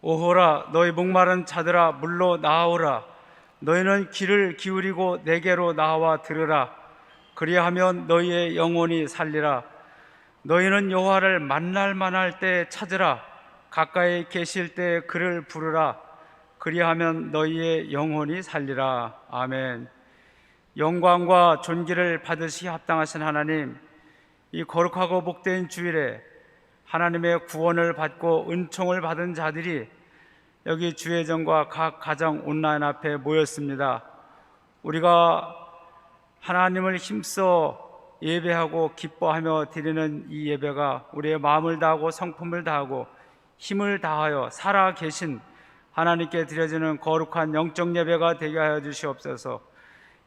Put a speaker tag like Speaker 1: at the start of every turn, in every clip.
Speaker 1: 오호라, 너희 목마른 자들아 물로 나아오라. 너희는 귀를 기울이고 내게로 나와 들으라. 그리하면 너희의 영혼이 살리라. 너희는 여호와를 만날 만할 때 찾으라. 가까이 계실 때 그를 부르라. 그리하면 너희의 영혼이 살리라. 아멘. 영광과 존귀를 받으시기 합당하신 하나님, 이 거룩하고 복된 주일에 하나님의 구원을 받고 은총을 받은 자들이 여기 주의전과 각 가정 온라인 앞에 모였습니다. 우리가 하나님을 힘써 예배하고 기뻐하며 드리는 이 예배가 우리의 마음을 다하고 성품을 다하고 힘을 다하여 살아계신 하나님께 드려지는 거룩한 영적 예배가 되게 하여 주시옵소서.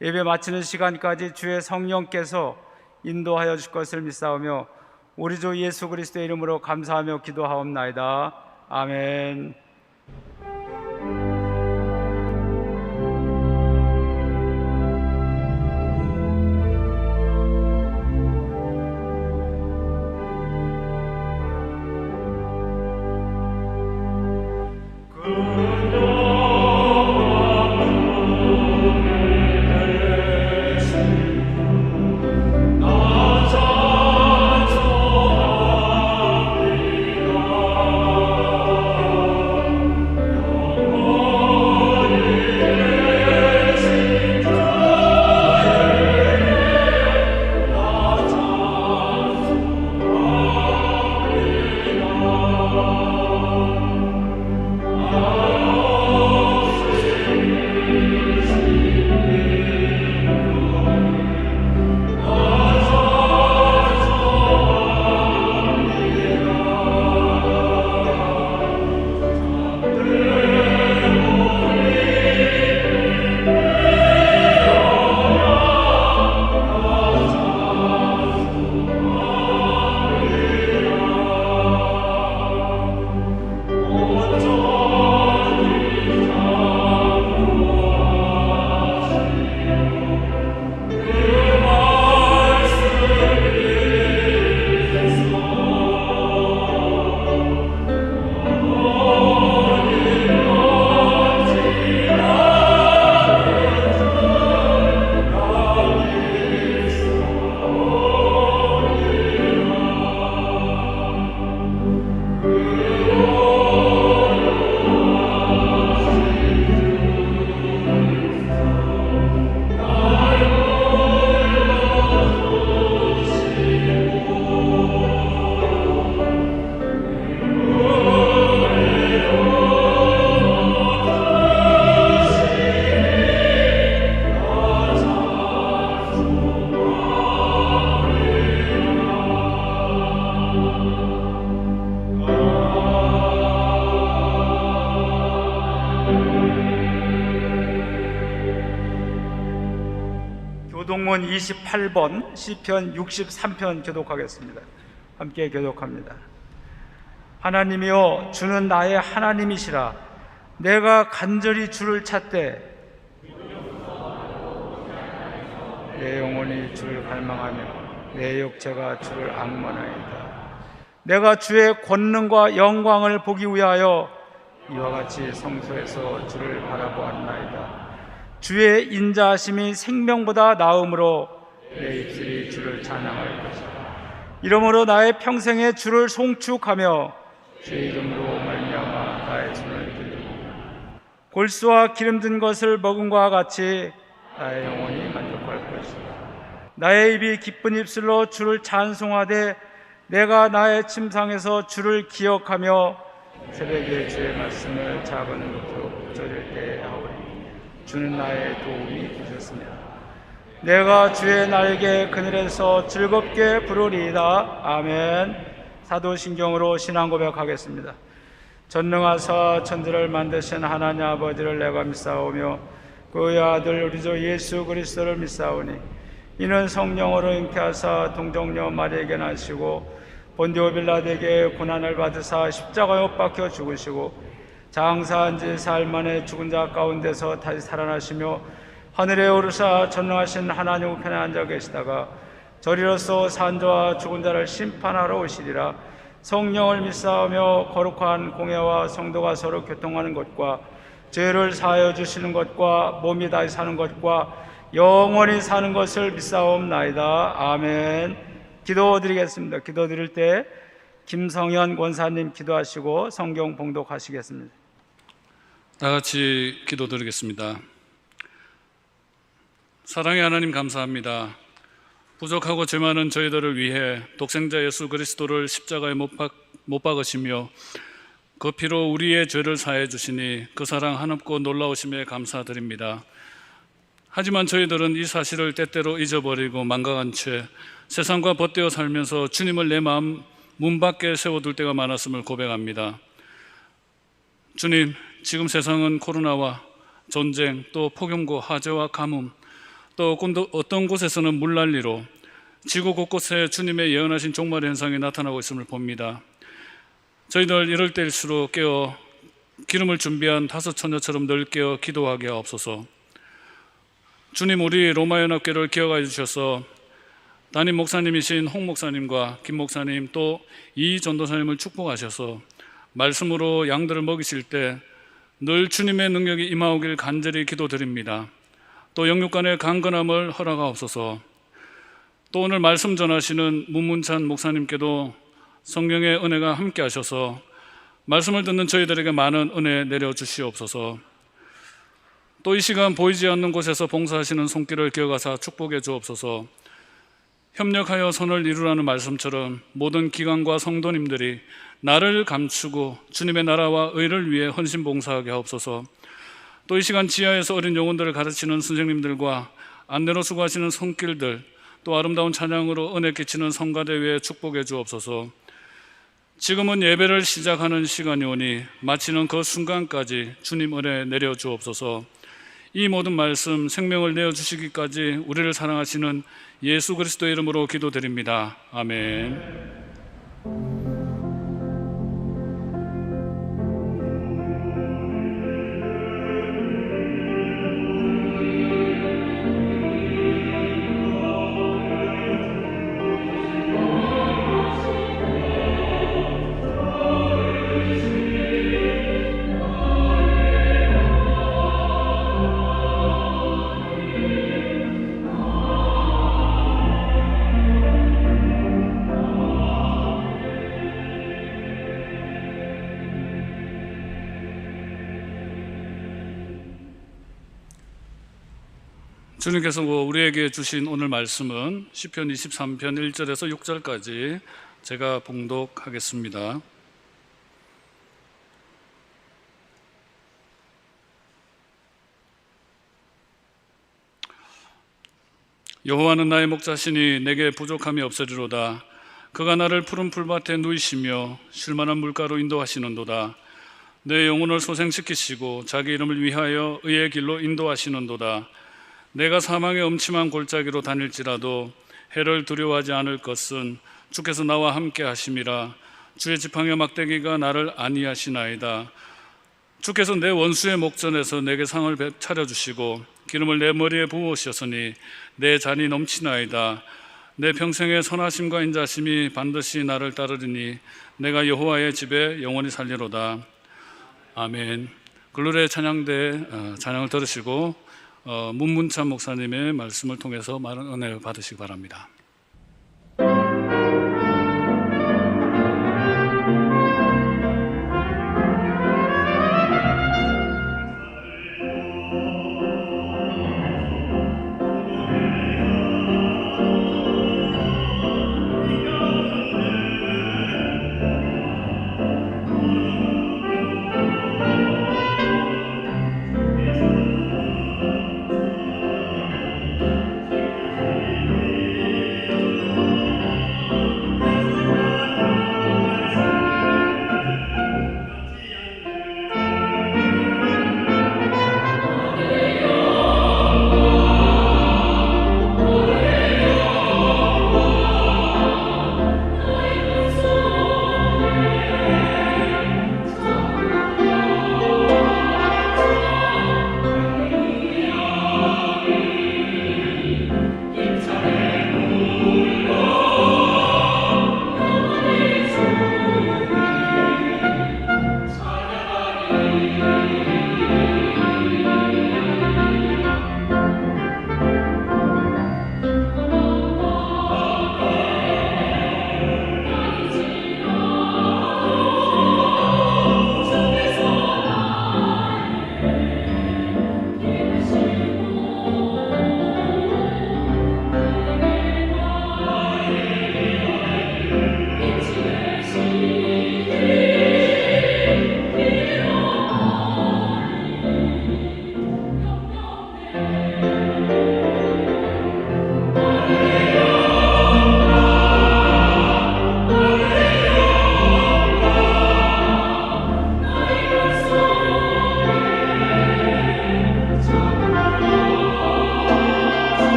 Speaker 1: 예배 마치는 시간까지 주의 성령께서 인도하여 주실 것을 믿사오며 우리 주 예수 그리스도의 이름으로 감사하며 기도하옵나이다. 아멘. 교동문 28번 시편 63편 교독하겠습니다. 함께 교독합니다. 하나님이여, 주는 나의 하나님이시라. 내가 간절히 주를 찾되 내 영혼이 주를 갈망하며 내 육체가 주를 앙망하나이다. 내가 주의 권능과 영광을 보기 위하여 이와 같이 성소에서 주를 바라보았나이다. 주의 인자하심이 생명보다 나음으로 내 입술이 주를 찬양할 것이다. 이러므로 나의 평생에 주를 송축하며 주의 이름으로 말미암아 나의 손을 들리고 골수와 기름진 것을 먹음과 같이 나의 영혼이 만족할 것이다. 나의 입이 기쁜 입술로 주를 찬송하되 내가 나의 침상에서 주를 기억하며 새벽에 주의 말씀을 작은 것으로 붙여질 때 하오리. 주는 나의 도움이 되셨습니다. 내가 주의 날개 그늘에서 즐겁게 부르리이다. 아멘. 사도신경으로 신앙 고백하겠습니다. 전능하사 천지를 만드신 하나님 아버지를 내가 믿사오며 그의 아들 우리 주 예수 그리스도를 믿사오니 이는 성령으로 잉태하사 동정녀 마리에게 나시고 본디오 빌라드에게 고난을 받으사 십자가에 못 박혀 죽으시고 장사한 지 사흘 만에 죽은 자 가운데서 다시 살아나시며 하늘에 오르사 전능하신 하나님 우편에 앉아 계시다가 저리로서 산자와 죽은 자를 심판하러 오시리라. 성령을 믿사오며 거룩한 공예와 성도가 서로 교통하는 것과 죄를 사하여 주시는 것과 몸이 다시 사는 것과 영원히 사는 것을 믿사옵나이다. 아멘. 기도드리겠습니다. 기도드릴 때 김성현 권사님 기도하시고 성경 봉독하시겠습니다.
Speaker 2: 다 같이 기도드리겠습니다. 사랑의 하나님 감사합니다. 부족하고 죄 많은 저희들을 위해 독생자 예수 그리스도를 십자가에 못 박으시며 그 피로 우리의 죄를 사해 주시니 그 사랑 한없고 놀라우심에 감사드립니다. 하지만 저희들은 이 사실을 때때로 잊어버리고 망각한 채 세상과 벗되어 살면서 주님을 내 마음 문 밖에 세워둘 때가 많았음을 고백합니다. 주님, 지금 세상은 코로나와 전쟁, 또 폭염과 화재와 가뭄, 또 어떤 곳에서는 물난리로 지구 곳곳에 주님의 예언하신 종말의 현상이 나타나고 있음을 봅니다. 저희들 이럴 때일수록 깨어 기름을 준비한 다섯 처녀처럼 늘 깨어 기도하게 하옵소서. 주님, 우리 로마연합교를 기억하여 주셔서 담임 목사님이신 홍 목사님과 김 목사님 또 이 전도사님을 축복하셔서 말씀으로 양들을 먹이실 때 늘 주님의 능력이 임하오길 간절히 기도드립니다. 또 영육 간의 강건함을 허락하옵소서. 또 오늘 말씀 전하시는 문문찬 목사님께도 성령의 은혜가 함께 하셔서 말씀을 듣는 저희들에게 많은 은혜 내려주시옵소서. 또 이 시간 보이지 않는 곳에서 봉사하시는 손길을 기억하사 축복해 주옵소서. 협력하여 선을 이루라는 말씀처럼 모든 기관과 성도님들이 나를 감추고 주님의 나라와 의를 위해 헌신 봉사하게 하옵소서. 또 이 시간 지하에서 어린 영혼들을 가르치는 선생님들과 안내로 수고하시는 손길들, 또 아름다운 찬양으로 은혜 끼치는 성가대회에 축복해 주옵소서. 지금은 예배를 시작하는 시간이 오니 마치는 그 순간까지 주님 은혜 내려 주옵소서. 이 모든 말씀 생명을 내어주시기까지 우리를 사랑하시는 예수 그리스도의 이름으로 기도드립니다. 아멘. 주님께서 우리에게 주신 오늘 말씀은 시편 23편 1절에서 6절까지 제가 봉독하겠습니다. 여호와는 나의 목자시니 내게 부족함이 없으리로다. 그가 나를 푸른 풀밭에 누이시며 쉴만한 물가로 인도하시는도다. 내 영혼을 소생시키시고 자기 이름을 위하여 의의 길로 인도하시는도다. 내가 사망의 음침한 골짜기로 다닐지라도 해를 두려워하지 않을 것은 주께서 나와 함께 하심이라. 주의 지팡이와 막대기가 나를 안위하시나이다. 주께서 내 원수의 목전에서 내게 상을 차려주시고 기름을 내 머리에 부으셨으니 내 잔이 넘치나이다. 내 평생의 선하심과 인자심이 반드시 나를 따르리니 내가 여호와의 집에 영원히 살리로다. 아멘. 글로리의 찬양대 찬양을 들으시고 문문찬 목사님의 말씀을 통해서 많은 은혜를 받으시기 바랍니다.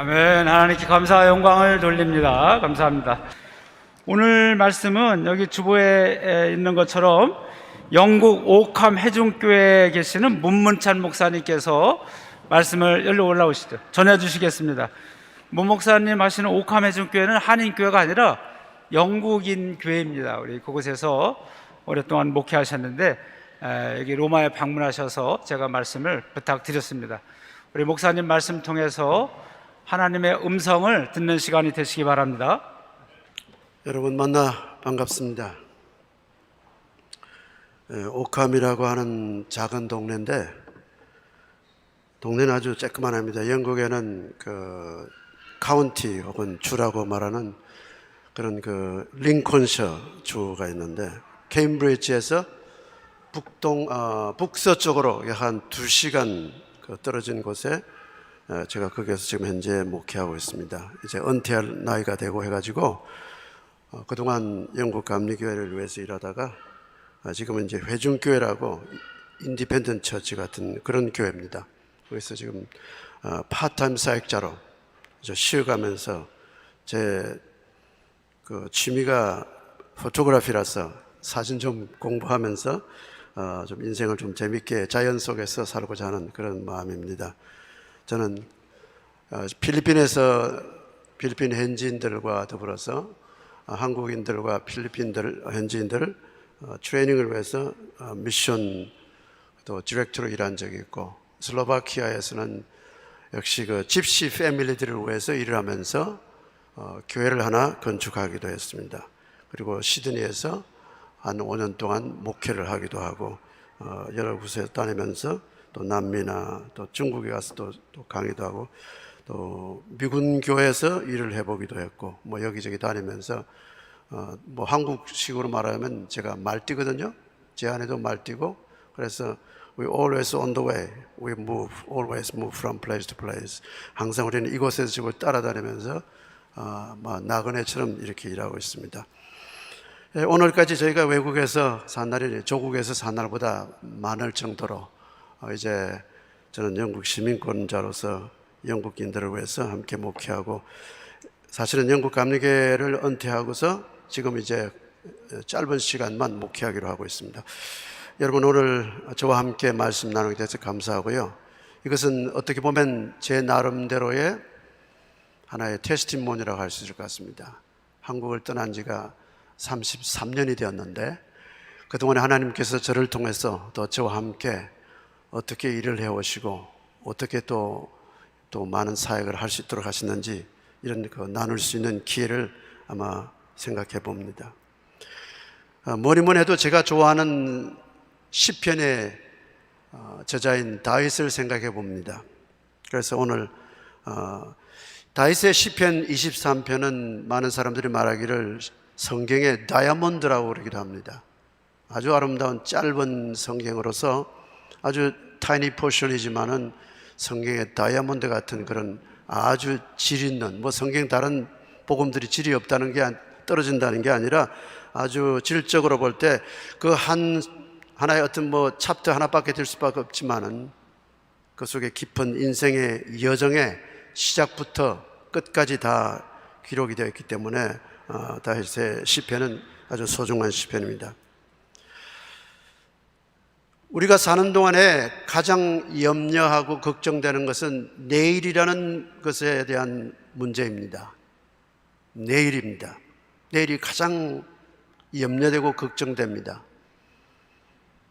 Speaker 1: 아멘. 하나님께 감사와 영광을 돌립니다. 감사합니다. 오늘 말씀은 여기 주보에 있는 것처럼 영국 오캄 해중교회에 계시는 문문찬 목사님께서 말씀을 열로 올라오시죠. 전해주시겠습니다. 문 목사님 하시는 오캄 해중교회는 한인교회가 아니라 영국인 교회입니다. 우리 그곳에서 오랫동안 목회하셨는데 여기 로마에 방문하셔서 제가 말씀을 부탁드렸습니다. 우리 목사님 말씀 통해서 하나님의 음성을 듣는 시간이 되시기 바랍니다.
Speaker 3: 여러분 만나 반갑습니다. 오캄이라고 하는 작은 동네인데 동네는 아주 쬐끄만합니다. 영국에는 그 카운티 혹은 주라고 말하는 그런 그 링컨셔 주가 있는데 케임브리지에서 북서쪽으로 약 한 2시간 떨어진 곳에 제가 거기에서 지금 현재 목회하고 있습니다. 이제 은퇴할 나이가 되고 해가지고 그동안 영국 감리교회를 위해서 일하다가 지금은 이제 회중교회라고 인디펜던트 처치 같은 그런 교회입니다. 그래서 지금 파트타임 사역자로 쉬어가면서 제 그 취미가 포토그래피라서 사진 좀 공부하면서 좀 인생을 좀 재밌게 자연 속에서 살고자 하는 그런 마음입니다. 저는 필리핀에서 필리핀 현지인들과 더불어서 한국인들과 필리핀 현지인들을 트레이닝을 위해서 미션 또 디렉터로 일한 적이 있고 슬로바키아에서는 역시 그 집시 패밀리들을 위해서 일을 하면서 교회를 하나 건축하기도 했습니다. 그리고 시드니에서 한 5년 동안 목회를 하기도 하고 여러 곳에 다니면서 또 남미나 또 중국에 가서 또 강의도 하고 또 미군 교회에서 일을 해보기도 했고 뭐 여기저기 다니면서 뭐 한국식으로 말하면 제가 말띠거든요. 제 안에도 말띠고 그래서 we always on the way, we move, always move from place to place. 항상 우리는 이곳에서 저곳 따라다니면서 뭐 나그네처럼 이렇게 일하고 있습니다. 오늘까지 저희가 외국에서 산 날이 조국에서 산 날보다 많을 정도로 이제 저는 영국 시민권자로서 영국인들을 위해서 함께 목회하고 사실은 영국 감리교회를 은퇴하고서 지금 이제 짧은 시간만 목회하기로 하고 있습니다. 여러분 오늘 저와 함께 말씀 나누게 돼서 감사하고요. 이것은 어떻게 보면 제 나름대로의 하나의 테스티모니라고 할 수 있을 것 같습니다. 한국을 떠난 지가 33년이 되었는데 그동안에 하나님께서 저를 통해서 또 저와 함께 어떻게 일을 해오시고 어떻게 또 많은 사역을 할 수 있도록 하시는지 이런 그 나눌 수 있는 기회를 아마 생각해 봅니다. 뭐니뭐니 해도 제가 좋아하는 시편의 저자인 다윗을 생각해 봅니다. 그래서 오늘 다윗의 시편 23편은 많은 사람들이 말하기를 성경의 다이아몬드라고 그러기도 합니다. 아주 아름다운 짧은 성경으로서 아주 타이니 포션이지만은 성경의 다이아몬드 같은 그런 아주 질 있는 뭐 성경 다른 복음들이 질이 없다는 게 떨어진다는 게 아니라 아주 질적으로 볼 때 그 하나의 어떤 뭐 챕터 하나밖에 될 수밖에 없지만은 그 속에 깊은 인생의 여정의 시작부터 끝까지 다 기록이 되어 있기 때문에 다윗의 시편은 아주 소중한 시편입니다. 우리가 사는 동안에 가장 염려하고 걱정되는 것은 내일이라는 것에 대한 문제입니다. 내일입니다. 내일이 가장 염려되고 걱정됩니다.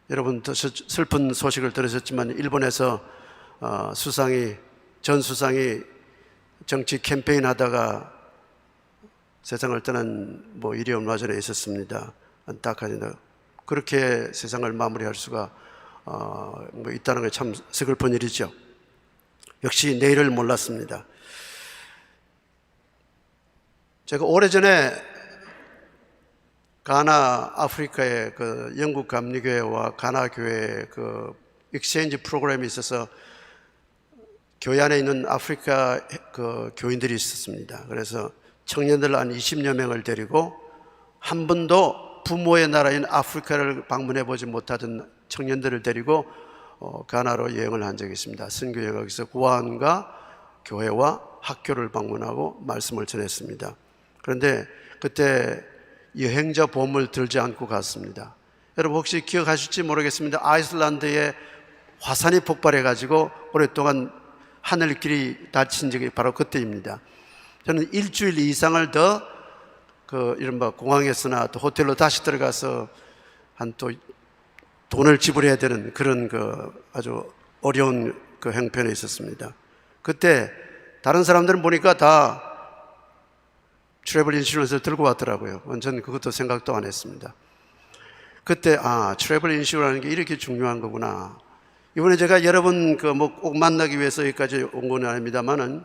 Speaker 3: 여러분 더 슬픈 소식을 들으셨지만 일본에서 전 수상이 정치 캠페인 하다가 세상을 떠난 뭐 일이 얼마 전에 있었습니다. 안타깝습니다. 그렇게 세상을 마무리할 수가 뭐 있다는 게 참 슬픈 일이죠. 역시 내일을 몰랐습니다. 제가 오래전에 가나 아프리카의 그 영국 감리교회와 가나 교회의 그 익스체인지 프로그램이 있어서 교회 안에 있는 아프리카 그 교인들이 있었습니다. 그래서 청년들 한 20여 명을 데리고 한 번도 부모의 나라인 아프리카를 방문해 보지 못하던 청년들을 데리고 가나로 여행을 한 적이 있습니다. 선교여행에서 구한과 교회와 학교를 방문하고 말씀을 전했습니다. 그런데 그때 여행자 보험을 들지 않고 갔습니다. 여러분 혹시 기억하실지 모르겠습니다. 아이슬란드에 화산이 폭발해 가지고 오랫동안 하늘길이 닫힌 적이 바로 그때입니다. 저는 일주일 이상을 더 이른바 공항에서나 또 호텔로 다시 들어가서 또 돈을 지불해야 되는 그런 아주 어려운 형편에 있었습니다. 그때 다른 사람들은 보니까 다 트래블 인슈런스를 들고 왔더라고요. 저는 그것도 생각도 안 했습니다. 그때 트래블 인슈런스라는 게 이렇게 중요한 거구나. 이번에 제가 여러분 꼭 만나기 위해서 여기까지 온 건 아닙니다만은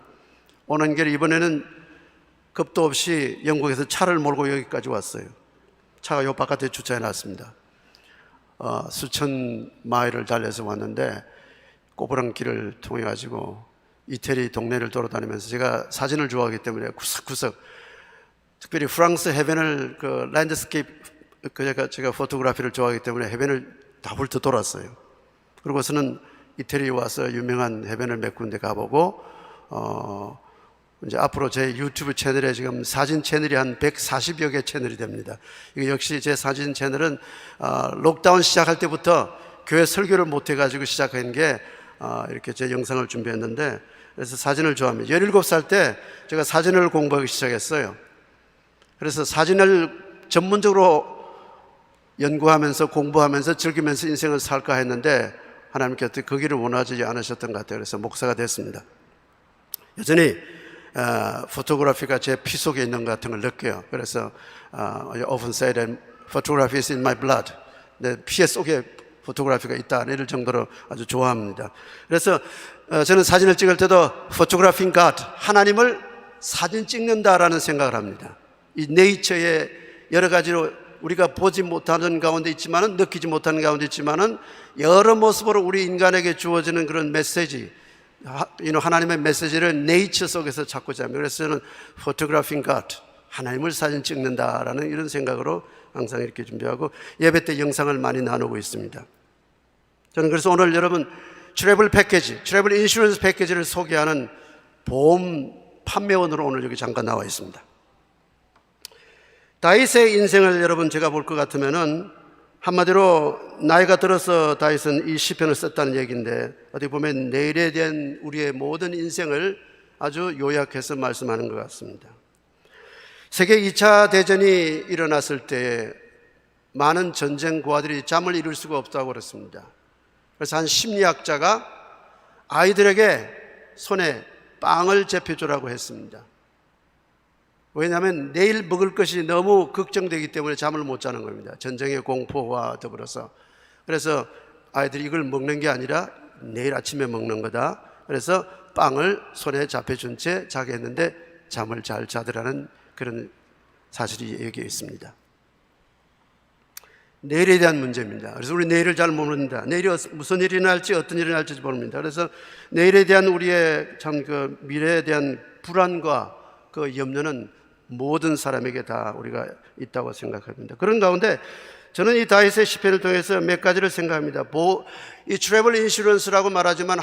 Speaker 3: 오는 길에 이번에는 겁도 없이 영국에서 차를 몰고 여기까지 왔어요. 차가 요 바깥에 주차해 놨습니다. 수천 마일을 달려서 왔는데 꼬부랑 길을 통해 가지고 이태리 동네를 돌아다니면서 제가 사진을 좋아하기 때문에 구석구석 특별히 프랑스 해변을 랜드스케이프 제가 포토그래피를 좋아하기 때문에 해변을 다 훑어 돌았어요. 그러고서는 이태리에 와서 유명한 해변을 몇 군데 가보고 이제 앞으로 제 유튜브 채널에 지금 사진 채널이 한 140여 개 채널이 됩니다. 이거 역시 제 사진 채널은 록다운 시작할 때부터 교회 설교를 못 해가지고 시작한 게 이렇게 제 영상을 준비했는데, 그래서 사진을 좋아합니다. 17살 때 제가 사진을 공부하기 시작했어요. 그래서 사진을 전문적으로 연구하면서 공부하면서 즐기면서 인생을 살까 했는데 하나님께서 그 길을 원하지 않으셨던 것 같아요. 그래서 목사가 됐습니다. 여전히 포토그래피가 제 피 속에 있는 것 같은 걸 느껴요. 그래서 I often say that photography is in my blood. 내 피 속에 포토그래피가 있다 이럴 정도로 아주 좋아합니다. 그래서 저는 사진을 찍을 때도 photographing God, 하나님을 사진 찍는다라는 생각을 합니다. 이 네이처의 여러 가지로 우리가 보지 못하는 가운데 있지만은, 느끼지 못하는 가운데 있지만은 여러 모습으로 우리 인간에게 주어지는 그런 메시지, 하나님의 메시지를 네이처 속에서 찾고자 합니다. 그래서 저는 photographing God, 하나님을 사진 찍는다라는 이런 생각으로 항상 이렇게 준비하고 예배 때 영상을 많이 나누고 있습니다. 저는 그래서 오늘 여러분 트래블 패키지, 트래블 인슈런스 패키지를 소개하는 보험 판매원으로 오늘 여기 잠깐 나와 있습니다. 다윗의 인생을 여러분 제가 볼 것 같으면은 한마디로 나이가 들어서 다윗은 이 시편을 썼다는 얘기인데, 어떻게 보면 내일에 대한 우리의 모든 인생을 아주 요약해서 말씀하는 것 같습니다. 세계 2차 대전이 일어났을 때 많은 전쟁 고아들이 잠을 이룰 수가 없다고 그랬습니다. 그래서 한 심리학자가 아이들에게 손에 빵을 재펴주라고 했습니다. 왜냐하면 내일 먹을 것이 너무 걱정되기 때문에 잠을 못 자는 겁니다. 전쟁의 공포와 더불어서. 그래서 아이들이 이걸 먹는 게 아니라 내일 아침에 먹는 거다. 그래서 빵을 손에 잡혀준 채 자게 했는데 잠을 잘 자더라는 그런 사실이 여기에 있습니다. 내일에 대한 문제입니다. 그래서 우리 내일을 잘 모릅니다. 내일이 무슨 일이 날지 어떤 일이 날지 모릅니다. 그래서 내일에 대한 우리의 미래에 대한 불안과 그 염려는 모든 사람에게 다 우리가 있다고 생각합니다. 그런 가운데 저는 이 다윗의 시편을 통해서 몇 가지를 생각합니다. 이 트래블 인슈런스라고 말하지만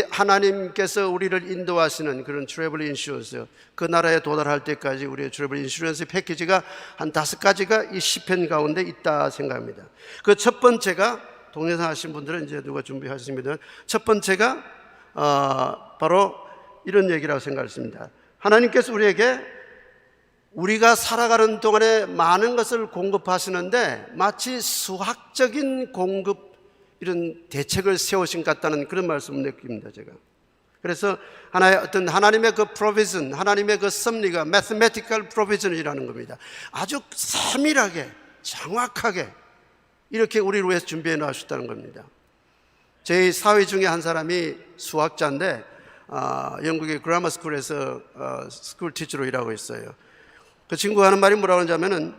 Speaker 3: 하나님께서 우리를 인도하시는 그런 트래블 인슈런스, 그 나라에 도달할 때까지 우리의 트래블 인슈런스 패키지가 한 5가지가 이 시편 가운데 있다 생각합니다. 그 첫 번째가, 동영상 하신 분들은 이제 누가 준비하십니다. 첫 번째가 바로 이런 얘기라고 생각했습니다. 하나님께서 우리에게 우리가 살아가는 동안에 많은 것을 공급하시는데 마치 수학적인 공급, 이런 대책을 세우신 것 같다는 그런 말씀을 느낍니다, 제가. 그래서 하나님의 그 provision, 하나님의 그 섭리가 mathematical provision이라는 겁니다. 아주 세밀하게, 정확하게 이렇게 우리를 위해서 준비해 놓으셨다는 겁니다. 제 사위 중에 한 사람이 수학자인데 영국의 그라머 스쿨에서 스쿨 티처로 일하고 있어요. 그 친구가 하는 말이 뭐라고 하냐면은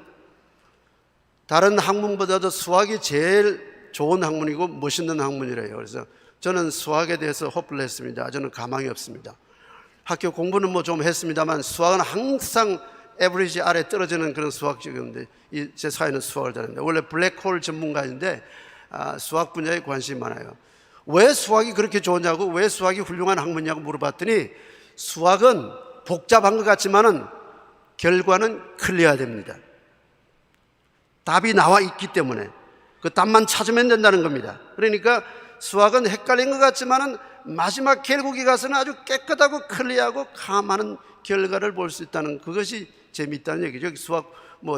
Speaker 3: 다른 학문보다도 수학이 제일 좋은 학문이고 멋있는 학문이래요. 그래서 저는 수학에 대해서 호플을 했습니다. 저는 가망이 없습니다. 학교 공부는 뭐 좀 했습니다만 수학은 항상 에버리지 아래 떨어지는 그런 수학적인데 제 사회는 수학을 잘합니다. 원래 블랙홀 전문가인데 수학 분야에 관심이 많아요. 왜 수학이 그렇게 좋냐고, 왜 수학이 훌륭한 학문이냐고 물어봤더니 수학은 복잡한 것 같지만은 결과는 클리어해야 됩니다. 답이 나와 있기 때문에 그 답만 찾으면 된다는 겁니다. 그러니까 수학은 헷갈린 것 같지만은 마지막 결국에 가서는 아주 깨끗하고 클리어하고 감하는 결과를 볼 수 있다는, 그것이 재미있다는 얘기죠. 여기 수학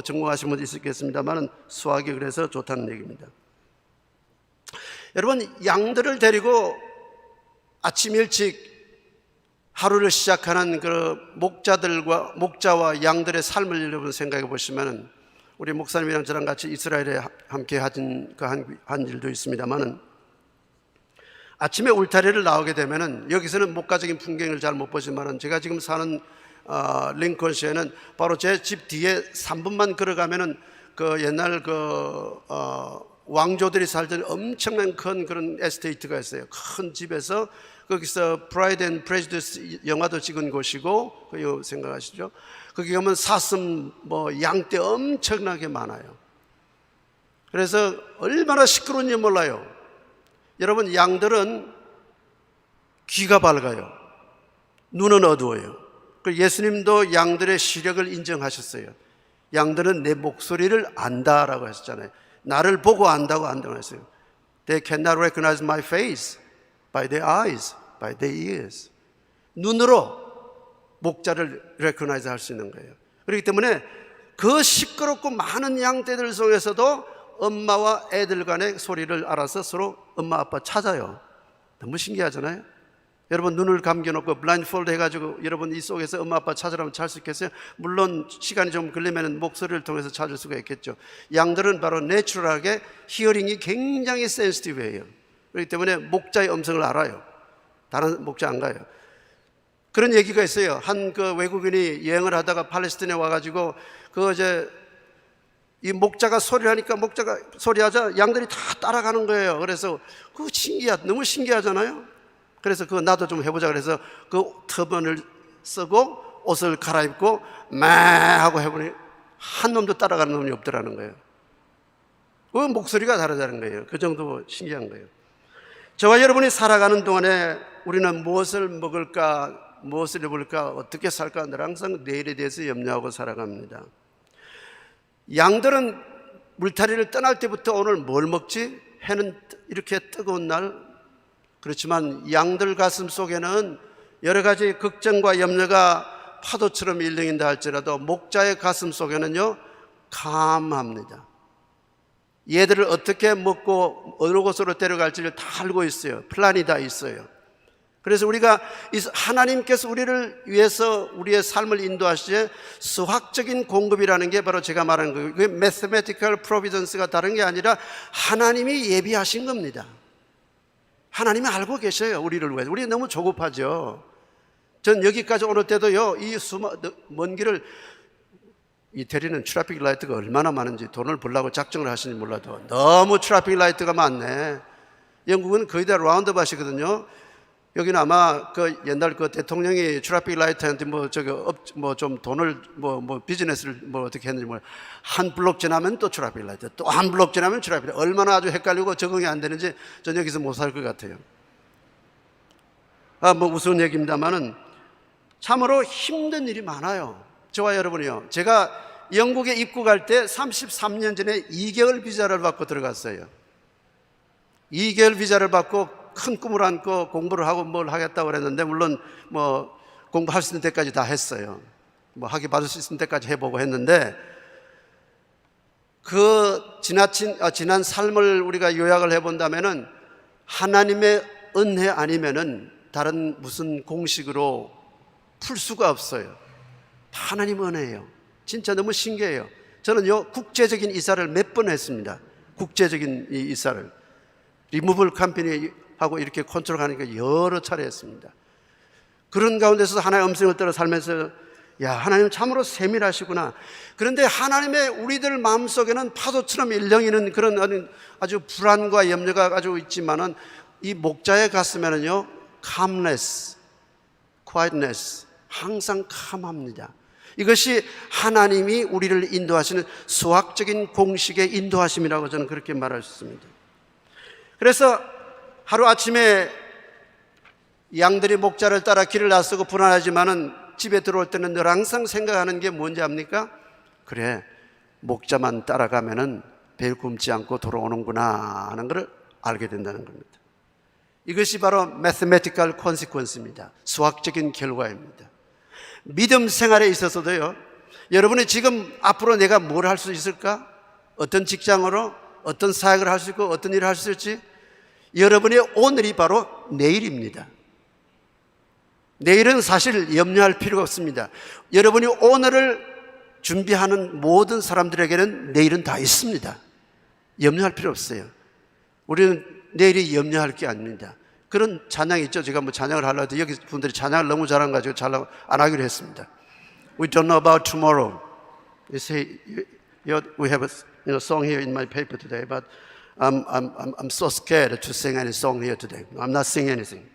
Speaker 3: 전공하신 분도 있겠습니다만은 수학이 그래서 좋다는 얘기입니다. 여러분, 양들을 데리고 아침 일찍 하루를 시작하는 그 목자와 양들의 삶을 여러분 생각해 보시면은, 우리 목사님이랑 저랑 같이 이스라엘에 함께 한 일도 있습니다만은, 아침에 울타리를 나오게 되면은, 여기서는 목가적인 풍경을 잘 못 보지만은, 제가 지금 사는 링컨시에는 바로 제 집 뒤에 3분만 걸어가면은 그 옛날 왕조들이 살던 엄청난 큰 그런 에스테이트가 있어요. 큰 집에서 거기서 프라이드 앤 프레주디스 영화도 찍은 곳이고, 그거 생각하시죠? 거기 가면 사슴, 양떼 엄청나게 많아요. 그래서 얼마나 시끄러운지 몰라요. 여러분, 양들은 귀가 밝아요. 눈은 어두워요. 예수님도 양들의 시력을 인정하셨어요. 양들은 내 목소리를 안다라고 하셨잖아요. 나를 보고 안다고 했어요. They cannot recognize my face by their eyes, by their ears. 눈으로 목자를 recognize 할 수 있는 거예요. 그렇기 때문에 그 시끄럽고 많은 양떼들 속에서도 엄마와 애들 간의 소리를 알아서 서로 엄마 아빠 찾아요. 너무 신기하잖아요. 여러분, 눈을 감겨놓고 블라인드폴드 해가지고 여러분 이 속에서 엄마 아빠 찾으라면 찾을 수 있겠어요? 물론 시간이 좀 걸리면 목소리를 통해서 찾을 수가 있겠죠. 양들은 바로 내추럴하게 히어링이 굉장히 센시티브해요. 그렇기 때문에 목자의 음성을 알아요. 다른 목자 안 가요. 그런 얘기가 있어요. 한 그 외국인이 여행을 하다가 팔레스타인에 와가지고 이 목자가 소리를 하니까, 목자가 소리하자 양들이 다 따라가는 거예요. 그래서 그거 너무 신기하잖아요. 그래서 그거 나도 좀 해보자 그래서 그 터번을 쓰고 옷을 갈아입고 매 하고 해보니 한 놈도 따라가는 놈이 없더라는 거예요. 그 목소리가 다르다는 거예요. 그 정도 신기한 거예요. 저와 여러분이 살아가는 동안에 우리는 무엇을 먹을까, 무엇을 입을까, 어떻게 살까 늘 항상 내일에 대해서 염려하고 살아갑니다. 양들은 물타리를 떠날 때부터 오늘 뭘 먹지? 해는 이렇게 뜨거운 날. 그렇지만 양들 가슴 속에는 여러 가지 걱정과 염려가 파도처럼 일렁인다 할지라도 목자의 가슴 속에는요, 감합니다. 얘들을 어떻게 먹고 어느 곳으로 데려갈지를 다 알고 있어요. 플랜이 다 있어요. 그래서 우리가 하나님께서 우리를 위해서 우리의 삶을 인도하시되 수학적인 공급이라는 게 바로 제가 말하는 거예요. 그게 mathematical providence가 다른 게 아니라 하나님이 예비하신 겁니다. 하나님이 알고 계셔요. 우리를 위해서. 우리 너무 조급하죠. 전 여기까지 오는 때도요, 이 먼 길을, 이태리는 트래픽 라이트가 얼마나 많은지 돈을 벌려고 작정을 하시는지 몰라도 너무 트래픽 라이트가 많네. 영국은 거의 다 라운드밭이거든요. 여기는 아마 그 옛날 그 대통령이 트래픽 라이트한테 좀 돈을 비즈니스를 어떻게 했는지 몰라요. 한 블록 지나면 또 트래픽 라이트, 또 한 블록 지나면 트래픽 라이트. 얼마나 아주 헷갈리고 적응이 안 되는지 전 여기서 못 살 것 같아요. 우스운 얘기입니다만은 참으로 힘든 일이 많아요. 저와 여러분이요. 제가 영국에 입국할 때 33년 전에 2개월 비자를 받고 들어갔어요. 2개월 비자를 받고 큰 꿈을 안고 공부를 하고 뭘 하겠다고 그랬는데, 물론 공부할 수 있는 데까지 다 했어요. 학위 받을 수 있는 데까지 해보고 했는데, 그 지난 삶을 우리가 요약을 해본다면은 하나님의 은혜 아니면은 다른 무슨 공식으로 풀 수가 없어요. 하나님 은혜예요. 진짜 너무 신기해요. 저는요, 국제적인 이사를 몇 번 했습니다. 국제적인 이사를. 리무벌 컴퍼니 하고 이렇게 컨트롤하는 게 여러 차례 했습니다. 그런 가운데서 하나의 음성을 따라 살면서, 야, 하나님 참으로 세밀하시구나. 그런데 하나님의 우리들 마음속에는 파도처럼 일렁이는 그런 아주 불안과 염려가 아주 있지만은, 이 목자의 가슴에는요, calmness, quietness, 항상 캄합니다. 이것이 하나님이 우리를 인도하시는 수학적인 공식의 인도하심이라고 저는 그렇게 말할 수 있습니다. 그래서 하루 아침에 양들이 목자를 따라 길을 나서고 불안하지만은 집에 들어올 때는 늘 항상 생각하는 게 뭔지 압니까? 그래, 목자만 따라가면은 배 굶지 않고 돌아오는구나 하는 것을 알게 된다는 겁니다. 이것이 바로 mathematical consequence입니다. 수학적인 결과입니다. 믿음 생활에 있어서도요, 여러분이 지금 앞으로 내가 뭘 할 수 있을까? 어떤 직장으로, 어떤 사역을 할 수 있고, 어떤 일을 할 수 있을지, 여러분의 오늘이 바로 내일입니다. 내일은 사실 염려할 필요가 없습니다. 여러분이 오늘을 준비하는 모든 사람들에게는 내일은 다 있습니다. 염려할 필요 없어요. 우리는 내일이 염려할 게 아닙니다. 그런 찬양이 있죠. 제가 뭐 찬양을 하려고 해도 여기 분들이 찬양을 너무 잘해가지고 안 하기로 했습니다. We don't know about tomorrow. You say, we have a song here in my paper today, but I'm so scared to sing any song here today. I'm not singing anything.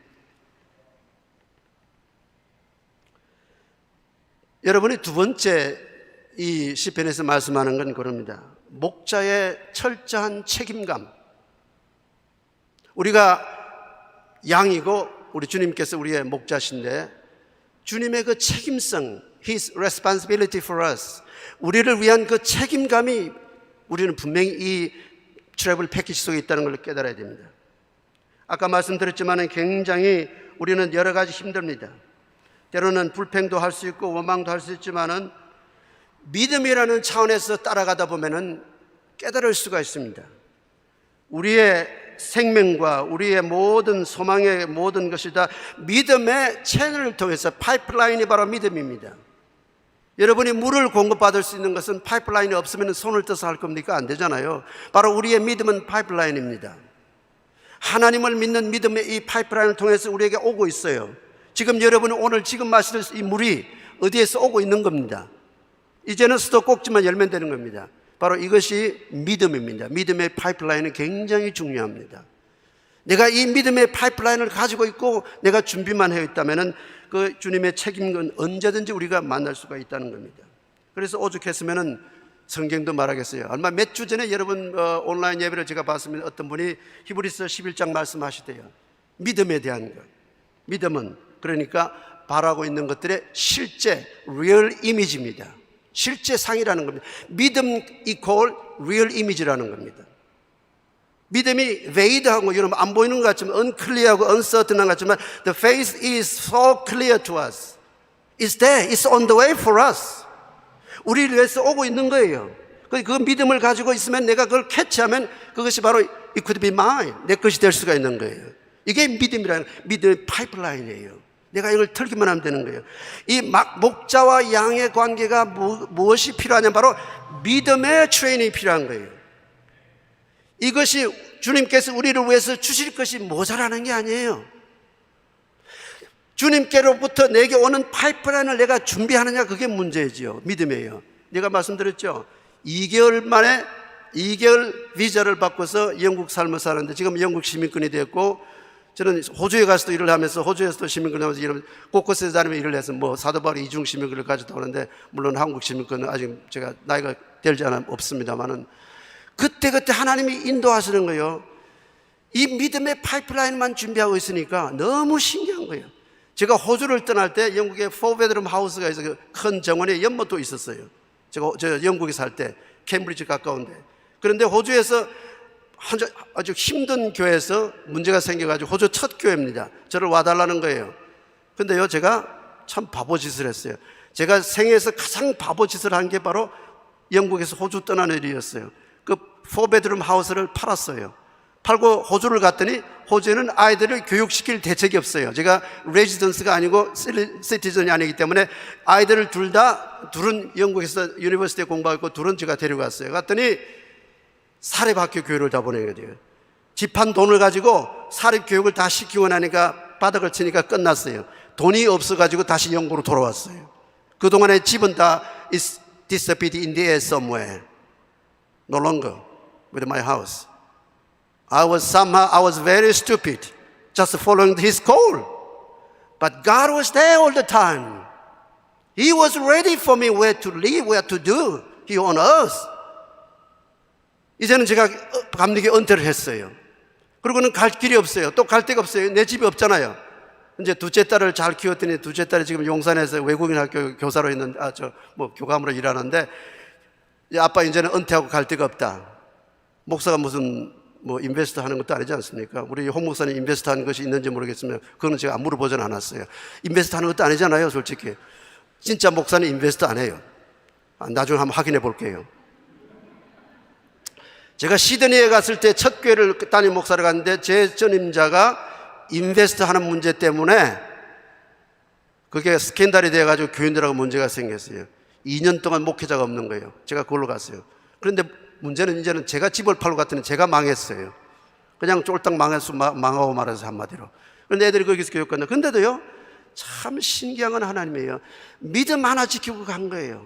Speaker 3: 여러분이 두 번째 이 시편에서 말씀하는 건 그럽니다. 목자의 철저한 책임감. 우리가 양이고 우리 주님께서 우리의 목자신데 주님의 그 책임성, His responsibility for us, 우리를 위한 그 책임감이 우리는 분명히 이 트래블 패키지 속에 있다는 걸 깨달아야 됩니다. 아까 말씀드렸지만 굉장히 우리는 여러 가지 힘듭니다. 때로는 불평도 할 수 있고 원망도 할 수 있지만은 믿음이라는 차원에서 따라가다 보면은 깨달을 수가 있습니다. 우리의 생명과 우리의 모든 소망의 모든 것이 다 믿음의 채널을 통해서, 파이프라인이 바로 믿음입니다. 여러분이 물을 공급받을 수 있는 것은 파이프라인이 없으면 손을 떠서 할 겁니까? 안 되잖아요. 바로 우리의 믿음은 파이프라인입니다. 하나님을 믿는 믿음의 이 파이프라인을 통해서 우리에게 오고 있어요. 지금 여러분이 오늘 지금 마시는 이 물이 어디에서 오고 있는 겁니다. 이제는 수도꼭지만 열면 되는 겁니다. 바로 이것이 믿음입니다. 믿음의 파이프라인은 굉장히 중요합니다. 내가 이 믿음의 파이프라인을 가지고 있고 내가 준비만 해 있다면 그 주님의 책임은 언제든지 우리가 만날 수가 있다는 겁니다. 그래서 오죽했으면 성경도 말하겠어요. 얼마 몇 주 전에 여러분 온라인 예배를 제가 봤으면 어떤 분이 히브리서 11장 말씀하시대요. 믿음에 대한 것. 믿음은 그러니까 바라고 있는 것들의 실제 real image입니다. 실제 상이라는 겁니다. 믿음 이퀄 real image라는 겁니다. 믿음이 veil하고 여러분 안 보이는 것 같지만 unclear하고 uncertain한 것 같지만 the faith is so clear to us. It's there. It's on the way for us. 우리를 위해서 오고 있는 거예요. 그 믿음을 가지고 있으면 내가 그걸 캐치하면 그것이 바로 it could be mine. 내 것이 될 수가 있는 거예요. 이게 믿음이라는 믿음의 파이프라인이에요. 내가 이걸 털기만 하면 되는 거예요. 이 목자와 양의 관계가 무엇이 필요하냐면 바로 믿음의 트레이닝이 필요한 거예요. 이것이 주님께서 우리를 위해서 주실 것이 모자라는 게 아니에요. 주님께로부터 내게 오는 파이프라인을 내가 준비하느냐, 그게 문제지요. 믿음이에요. 내가 말씀드렸죠. 2개월 만에 2개월 비자를 바꿔서 영국 삶을 사는데 지금 영국 시민권이 됐고, 저는 호주에 가서도 일을 하면서 호주에서도 시민권을 하면서 곳곳에서 다니며 일을 해서 뭐 사도 바울이 이중 시민권을 가지고 오는데, 물론 한국 시민권은 아직 제가 나이가 들지 않아 없습니다만은 그때 하나님이 인도하시는 거예요. 이 믿음의 파이프라인만 준비하고 있으니까 너무 신기한 거예요. 제가 호주를 떠날 때 영국에 4베드룸 하우스가 있어서 큰 정원에 연못도 있었어요. 저 영국에 살 때 캠브리지 가까운데. 그런데 호주에서 아주 힘든 교회에서 문제가 생겨가지고, 호주 첫 교회입니다. 저를 와달라는 거예요. 근데요, 제가 참 바보짓을 했어요. 제가 생애에서 가장 바보짓을 한 게 바로 영국에서 호주 떠나는 일이었어요. 그 4베드룸 하우스를 팔았어요. 팔고 호주를 갔더니 호주에는 아이들을 교육시킬 대책이 없어요. 제가 레지던스가 아니고 시티즌이 아니기 때문에 아이들을 둘은 영국에서 유니버시티에 공부하고 둘은 제가 데려갔어요. 갔더니 사립학교 교육을 다 보내게 돼요. 집한 돈을 가지고 사립교육을 다 시키고 나니까 바닥을 치니까 끝났어요. 돈이 없어가지고 다시 영국으로 돌아왔어요. 그동안의 집은 다 is disappeared in the air somewhere. No longer with my house. I was very stupid, just following His call. But God was there all the time. He was ready for me where to live, where to do. He on earth. 이제는 제가 감리교 은퇴를 했어요. 그리고는 갈 길이 없어요. 또 갈 데가 없어요. 내 집이 없잖아요. 이제 둘째 딸을 잘 키웠더니 둘째 딸이 지금 용산에서 외국인 학교 교사로 있는, 교감으로 일하는데, 아빠 이제는 은퇴하고 갈 데가 없다. 목사가 무슨 인베스트 하는 것도 아니지 않습니까? 우리 홍 목사님 인베스트 하는 것이 있는지 모르겠으면 그거는 제가 물어보진 않았어요. 인베스트 하는 것도 아니잖아요, 솔직히. 진짜 목사는 인베스트 안 해요. 나중에 한번 확인해 볼게요. 제가 시드니에 갔을 때 첫 교회를 담임 목사를 갔는데 제 전임자가 인베스트 하는 문제 때문에 그게 스캔들이 돼가지고 교인들하고 문제가 생겼어요. 2년 동안 목회자가 없는 거예요. 제가 그걸로 갔어요. 그런데 문제는 이제는 제가 집을 팔고 갔더니 제가 망했어요. 그냥 쫄딱 망하고 말아서 한마디로. 그런데 애들이 거기서 교육받나. 근데도요, 참 신기한 건 하나님이에요. 믿음 하나 지키고 간 거예요.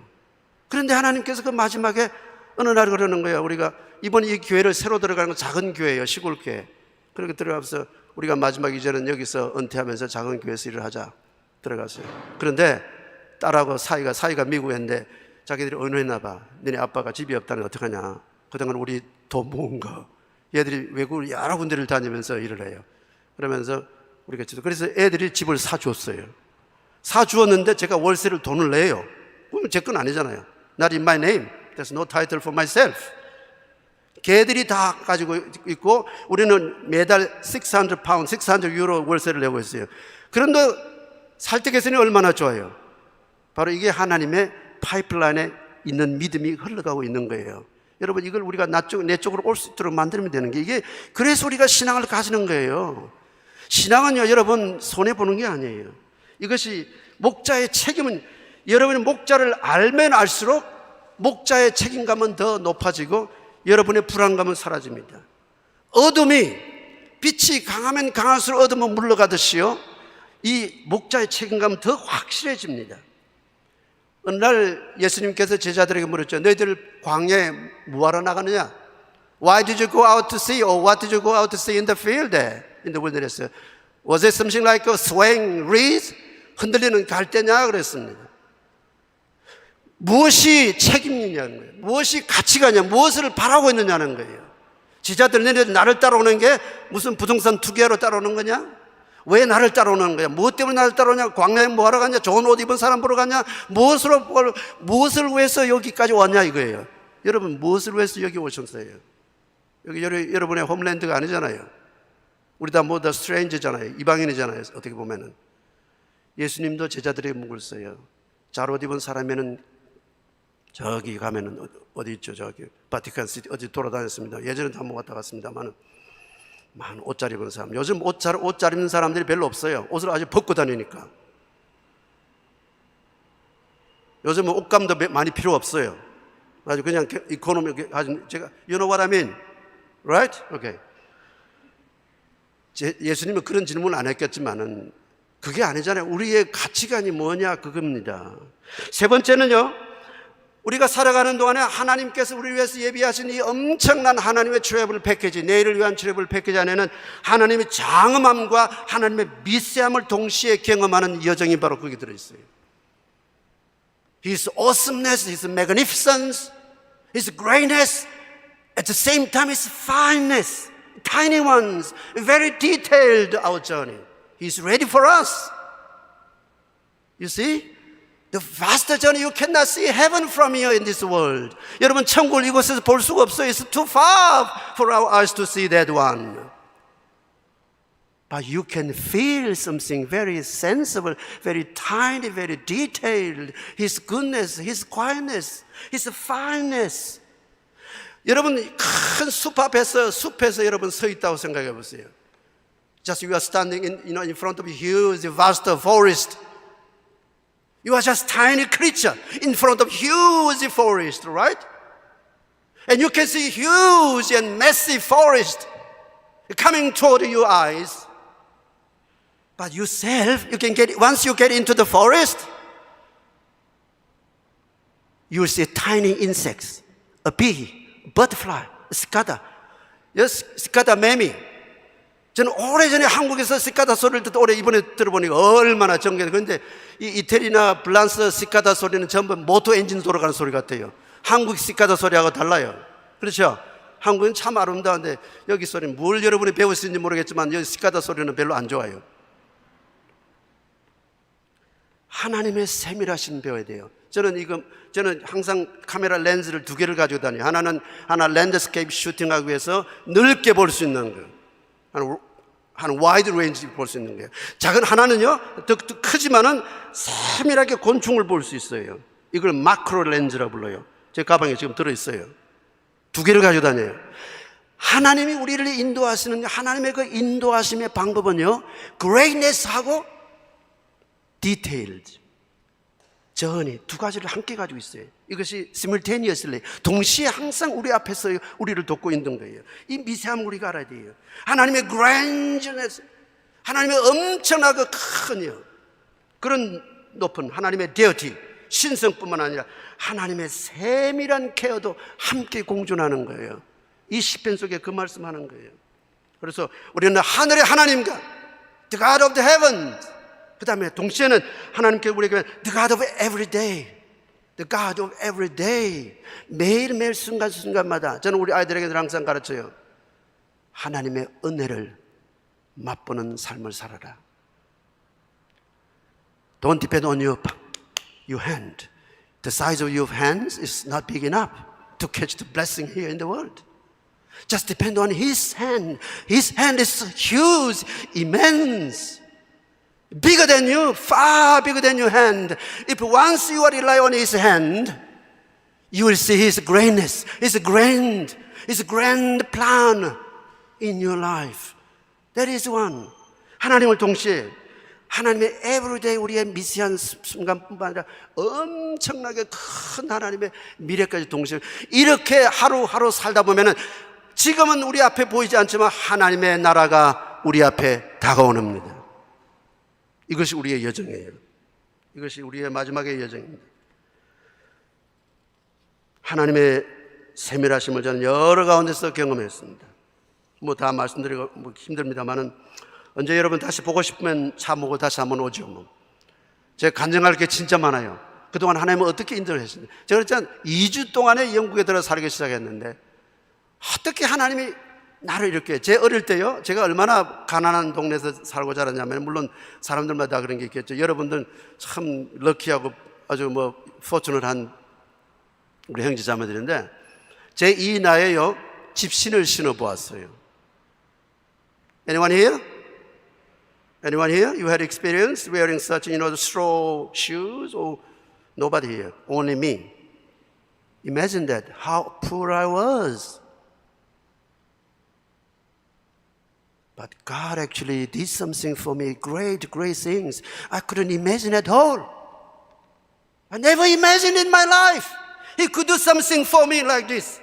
Speaker 3: 그런데 하나님께서 그 마지막에 어느 날 그러는 거예요. 우리가 이번 이 교회를 새로 들어가는 건 작은 교회예요. 시골 교회. 그렇게 들어가서 우리가 마지막 이제는 여기서 은퇴하면서 작은 교회에서 일을 하자 들어갔어요. 그런데 딸하고 사이가 미국에 있는데 자기들이 의논했나 봐. 너네 아빠가 집이 없다는 거 어떡하냐. 그동안 우리 돈 모은 거. 얘들이 외국을 여러 군데를 다니면서 일을 해요. 그러면서 우리가 그래서 애들이 집을 사주었어요. 사주었는데 제가 월세를 돈을 내요. 그러면 제 건 아니잖아요. Not in my name. There's no title for myself. 걔들이 다 가지고 있고 우리는 매달 600 파운드, 600 유로 월세를 내고 있어요. 그런데 살떡에서는 얼마나 좋아요. 바로 이게 하나님의 파이프라인에 있는 믿음이 흘러가고 있는 거예요. 여러분, 이걸 우리가 내 쪽으로 올 수 있도록 만들면 되는 게, 이게 그래서 우리가 신앙을 가지는 거예요. 신앙은요, 여러분 손해보는 게 아니에요. 이것이 목자의 책임은, 여러분이 목자를 알면 알수록 목자의 책임감은 더 높아지고 여러분의 불안감은 사라집니다. 어둠이, 빛이 강하면 강할수록 어둠은 물러가듯이요, 이 목자의 책임감은 더 확실해집니다. 어느 날 예수님께서 제자들에게 물었죠. 너희들 광야에 뭐하러 나가느냐? Why did you go out to sea? Or what did you go out to see in the field there? In the wilderness? Was it something like a swaying reed? 흔들리는 갈대냐? 그랬습니다. 무엇이 책임이냐는 거예요. 무엇이 가치가냐? 무엇을 바라고 있느냐는 거예요. 제자들, 너희들 나를 따라오는 게 무슨 부동산 투기하러 따라오는 거냐? 왜 나를 따라오는 거야? 무엇 때문에 나를 따라오냐? 광야에 뭐하러 갔냐? 좋은 옷 입은 사람 보러 갔냐? 무엇을 위해서 여기까지 왔냐 이거예요. 여러분, 무엇을 위해서 여기 오셨어요? 여기 여러분의 홈랜드가 아니잖아요. 우리 다 모두 스트레인저잖아요. 이방인이잖아요. 어떻게 보면은. 예수님도 제자들에게 묵었어요. 잘 옷 입은 사람에는 저기 가면은 어디 있죠? 저기 바티칸 시티 어디 돌아다녔습니다. 예전에 한번 왔다 갔습니다만은. 많은 옷 잘 입은 사람. 요즘 옷 잘 입는 사람들이 별로 없어요. 옷을 아주 벗고 다니니까. 요즘은 옷감도 많이 필요 없어요. 아주 그냥 이코노미, 제가, you know what I mean? Right? Okay. 예수님은 그런 질문 안 했겠지만은 그게 아니잖아요. 우리의 가치관이 뭐냐, 그겁니다. 세 번째는요, 우리가 살아가는 동안에 하나님께서 우리를 위해서 예비하신 이 엄청난 하나님의 트래블 패키지, 내일을 위한 트래블 패키지 안에는 하나님의 장엄함과 하나님의 미세함을 동시에 경험하는 여정이 바로 거기 들어있어요. His awesomeness, His magnificence, His greatness, at the same time His fineness, tiny ones, very detailed our journey. He's ready for us. You see? The vast journey, you cannot see heaven from here in this world. 여러분, 천국을 이곳에서 볼 수가 없어요. It's too far for our eyes to see that one. But you can feel something very sensible, very tiny, very detailed. His goodness, His quietness, His fineness. 여러분, 큰 숲 앞에서, 숲에서 여러분 서 있다고 생각해 보세요. Just you are standing in front of a huge, vast forest. You are just tiny creature in front of huge forest, right? And you can see huge and massive forest coming toward your eyes. But yourself, once you get into the forest, you will see tiny insects, a bee, a butterfly, a cicada. Yes, cicada 매미. 저는 오래전에 한국에서 시카다 소리를 듣다 이번에 들어보니까 얼마나 정겨워요. 그런데 이 이태리나 프랑스 시카다 소리는 전부 모터 엔진 돌아가는 소리 같아요. 한국 시카다 소리하고 달라요. 그렇죠? 한국은 참 아름다운데 여기 소리는 뭘 여러분이 배우시는지 모르겠지만 여기 시카다 소리는 별로 안 좋아요. 하나님의 세밀하신 배워야 돼요. 저는 항상 카메라 렌즈를 2개를 가지고 다녀요. 하나 랜드스케이프 슈팅하기 위해서 넓게 볼 수 있는 거예요. 한 와이드 레인지 볼 수 있는 거예요. 작은 하나는요, 더 크지만은 세밀하게 곤충을 볼 수 있어요. 이걸 마크로 렌즈라고 불러요. 제 가방에 지금 들어있어요. 2개를 가지고 다녀요. 하나님이 우리를 인도하시는 하나님의 그 인도하심의 방법은요, greatness하고 detailed, 전이 2가지를 함께 가지고 있어요. 이것이 simultaneously, 동시에 항상 우리 앞에서 우리를 돕고 있는 거예요. 이 미세함을 우리가 알아야 돼요. 하나님의 grandness, 하나님의 엄청나고 큰요, 그런 높은 하나님의 deity, 신성뿐만 아니라 하나님의 세밀한 케어도 함께 공존하는 거예요. 이 시편 속에 그 말씀하는 거예요. 그래서 우리는 하늘의 하나님과 the God of the heavens, 그 다음에 동시에는 하나님께 우리에게 the God of every day, the God of every day, 매일매일 순간순간마다 저는 우리 아이들에게 항상 가르쳐요. 하나님의 은혜를 맛보는 삶을 살아라. Don't depend on your hand. The size of your hands is not big enough to catch the blessing here in the world. Just depend on His hand. His hand is huge, immense, bigger than you, far bigger than your hand. If once you rely on His hand, you will see His greatness, His grand plan in your life. That is one. 하나님을 동시에 하나님의 everyday 우리의 미세한 순간뿐만 아니라 엄청나게 큰 하나님의 미래까지 동시에 이렇게 하루하루 살다 보면은 지금은 우리 앞에 보이지 않지만 하나님의 나라가 우리 앞에 다가옵니다. 이것이 우리의 여정이에요. 이것이 우리의 마지막의 여정입니다. 하나님의 세밀하심을 저는 여러 가운데서 경험했습니다. 뭐 다 말씀드리고 힘듭니다만은 언제 여러분 다시 보고 싶으면 차 모고 다시 한번 오죠. 뭐. 제가 간증할 게 진짜 많아요. 그동안 하나님은 어떻게 인도를 했습니까? 제가 그랬잖아요. 2주 동안에 영국에 들어 살기 시작했는데 어떻게 하나님이 나를 이렇게, 제 어릴 때요, 제가 얼마나 가난한 동네에서 살고 자랐냐면, 물론 사람들마다 그런 게 있겠죠. 여러분들 참 럭키하고 아주 뭐 포춘을한 우리 형제 자매들인데, 제 이 나이에요 집신을 신어 보았어요. Anyone here? Anyone here? You had experience wearing such, straw shoes? Or nobody here? Only me. Imagine that, how poor I was. But God actually did something for me, great things I couldn't imagine at all. I never imagined in my life He could do something for me like this.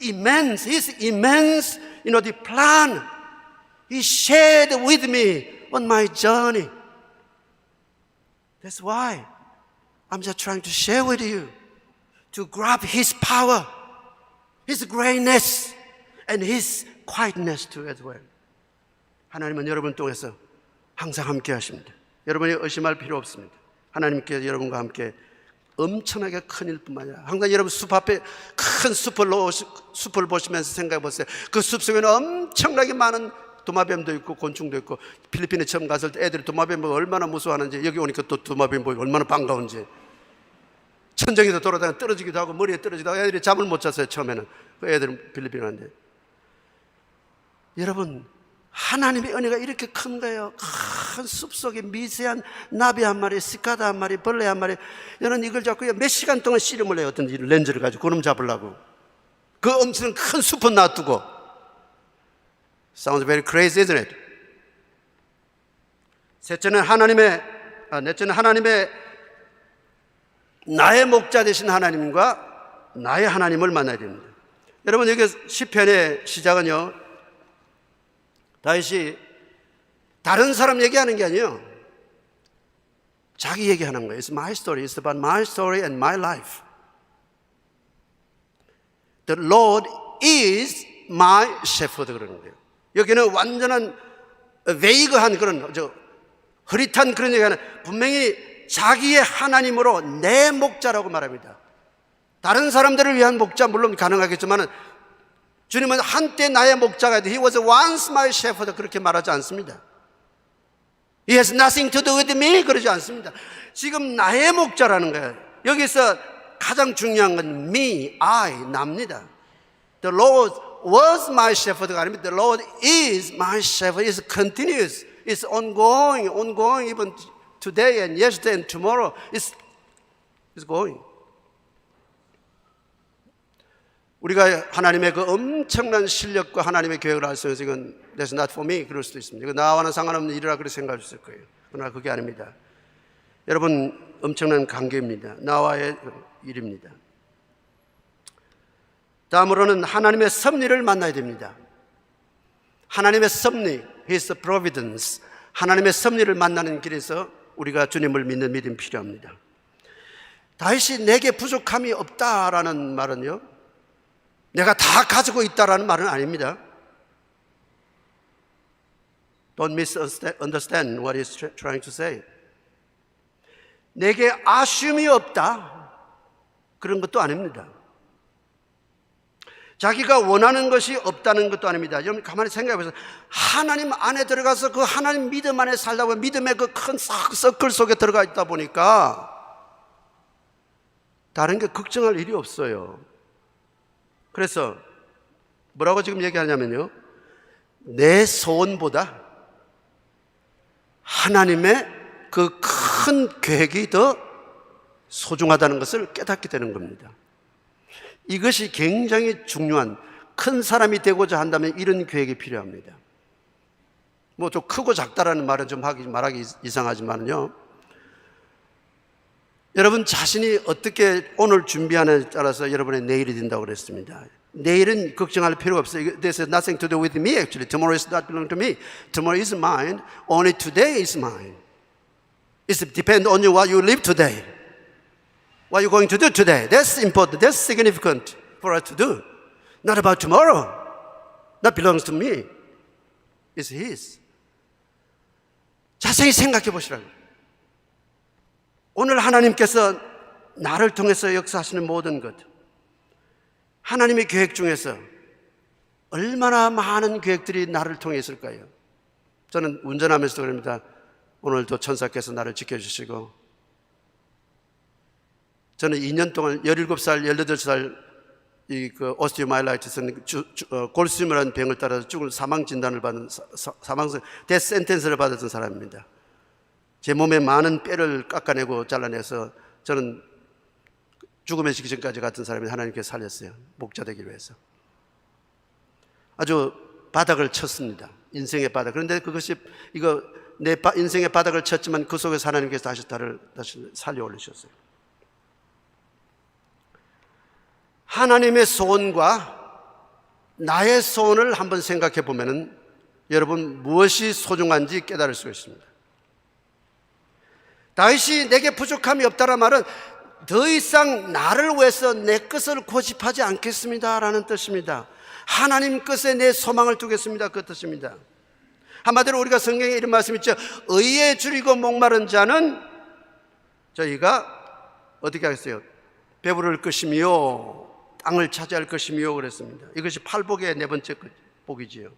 Speaker 3: Immense, His immense, the plan He shared with me on my journey. That's why I'm just trying to share with you, to grab His power, His greatness, and His quietness too as well. 하나님은 여러분 통해서 항상 함께 하십니다. 여러분이 의심할 필요 없습니다. 하나님께서 여러분과 함께 엄청나게 큰 일뿐만 아니라 항상 여러분 숲 앞에 큰 숲을 보시면서 생각해 보세요. 그 숲 속에는 엄청나게 많은 도마뱀도 있고 곤충도 있고, 필리핀에 처음 갔을 때 애들이 도마뱀 보고 얼마나 무서워하는지, 여기 오니까 또 도마뱀 보고 얼마나 반가운지, 천정에서 돌아다니며 떨어지기도 하고 머리에 떨어지기도 하고, 애들이 잠을 못 잤어요 처음에는. 그 애들은 필리핀 왔는데, 여러분 하나님의 은혜가 이렇게 큰 거예요. 큰 숲속에 미세한 나비 한 마리, 시카다 한 마리, 벌레 한 마리, 저는 이걸 잡고 몇 시간 동안 씨름을 해요. 어떤 렌즈를 가지고 그놈 잡으려고. 그 엄청 큰 숲은 놔두고. Sounds very crazy, isn't it? 넷째는 하나님의 나의 목자 되신 하나님과 나의 하나님을 만나야 됩니다. 여러분, 여기 시편의 시작은요, 다윗이 다른 사람 얘기하는 게 아니에요. 자기 얘기하는 거예요. It's my story. It's about my story and my life. The Lord is my shepherd 그러는 거예요. 여기는 완전한 베이그한 그런 흐릿한 그런 얘기가 아니라 분명히 자기의 하나님으로 내 목자라고 말합니다. 다른 사람들을 위한 목자 물론 가능하겠지만 주님은 한때 나의 목자가 He was once my shepherd 그렇게 말하지 않습니다. He has nothing to do with me. 그러지 않습니다. 지금 나의 목자라는 거예요. 여기서 가장 중요한 건 me, I, 납니다. The Lord was my shepherd가 아닙니다. The Lord is my shepherd. It's continuous. It's ongoing even today and yesterday and tomorrow. It's going. 우리가 하나님의 그 엄청난 실력과 하나님의 계획을 알 수 있어서 이건 That's not for me 그럴 수도 있습니다. 이거 나와는 상관없는 일이라 그렇게 생각할 수 있을 거예요. 그러나 그게 아닙니다. 여러분 엄청난 관계입니다. 나와의 일입니다. 다음으로는 하나님의 섭리를 만나야 됩니다. 하나님의 섭리, His providence, 하나님의 섭리를 만나는 길에서 우리가 주님을 믿는 믿음이 필요합니다. 다윗이 내게 부족함이 없다라는 말은요, 내가 다 가지고 있다라는 말은 아닙니다. Don't misunderstand what he's trying to say. 내게 아쉬움이 없다 그런 것도 아닙니다. 자기가 원하는 것이 없다는 것도 아닙니다. 여러분 가만히 생각해 보세요. 하나님 안에 들어가서 그 하나님 믿음 안에 살다 보면 믿음의 그 큰 서클 속에 들어가 있다 보니까 다른 게 걱정할 일이 없어요. 그래서 뭐라고 지금 얘기하냐면요, 내 소원보다 하나님의 그 큰 계획이 더 소중하다는 것을 깨닫게 되는 겁니다. 이것이 굉장히 중요한, 큰 사람이 되고자 한다면 이런 계획이 필요합니다. 뭐 좀 크고 작다라는 말은 좀 말하기 이상하지만요, 여러분 자신이 어떻게 오늘 준비하느냐에 따라서 여러분의 내일이 된다고 그랬습니다. 내일은 걱정할 필요가 없어요. This has nothing to do with me actually. Tomorrow is not belong to me. Tomorrow is mine. Only today is mine. It depends on you what you live today. What you're going to do today. That's important. That's significant for us to do. Not about tomorrow. That belongs to me. It's His. 자세히 생각해 보시라고요. 오늘 하나님께서 나를 통해서 역사하시는 모든 것, 하나님의 계획 중에서 얼마나 많은 계획들이 나를 통해 있을까요? 저는 운전하면서도 그럽니다. 오늘도 천사께서 나를 지켜주시고, 저는 2년 동안 17살, 18살 그 오스티오마일라이티스는 골수염이라는 병을 따라서 죽을 사망 진단을 받은 데스 센텐스를 받았던 사람입니다. 제 몸에 많은 뼈를 깎아내고 잘라내서 저는 죽음의 직전까지 같은 사람이 하나님께서 살렸어요. 목자 되기 위해서. 아주 바닥을 쳤습니다. 인생의 바닥. 그런데 그것이 내 인생의 바닥을 쳤지만 그 속에서 하나님께서 다시 살려 올리셨어요. 하나님의 소원과 나의 소원을 한번 생각해 보면은 여러분 무엇이 소중한지 깨달을 수 있습니다. 다윗이 내게 부족함이 없다는 말은 더 이상 나를 위해서 내 것을 고집하지 않겠습니다라는 뜻입니다. 하나님 것에 내 소망을 두겠습니다, 그 뜻입니다. 한마디로 우리가 성경에 이런 말씀 있죠. 의에 줄이고 목마른 자는 저희가 어떻게 하겠어요? 배부를 것이며 땅을 차지할 것이며 그랬습니다. 이것이 팔복의 네 번째 복이지요.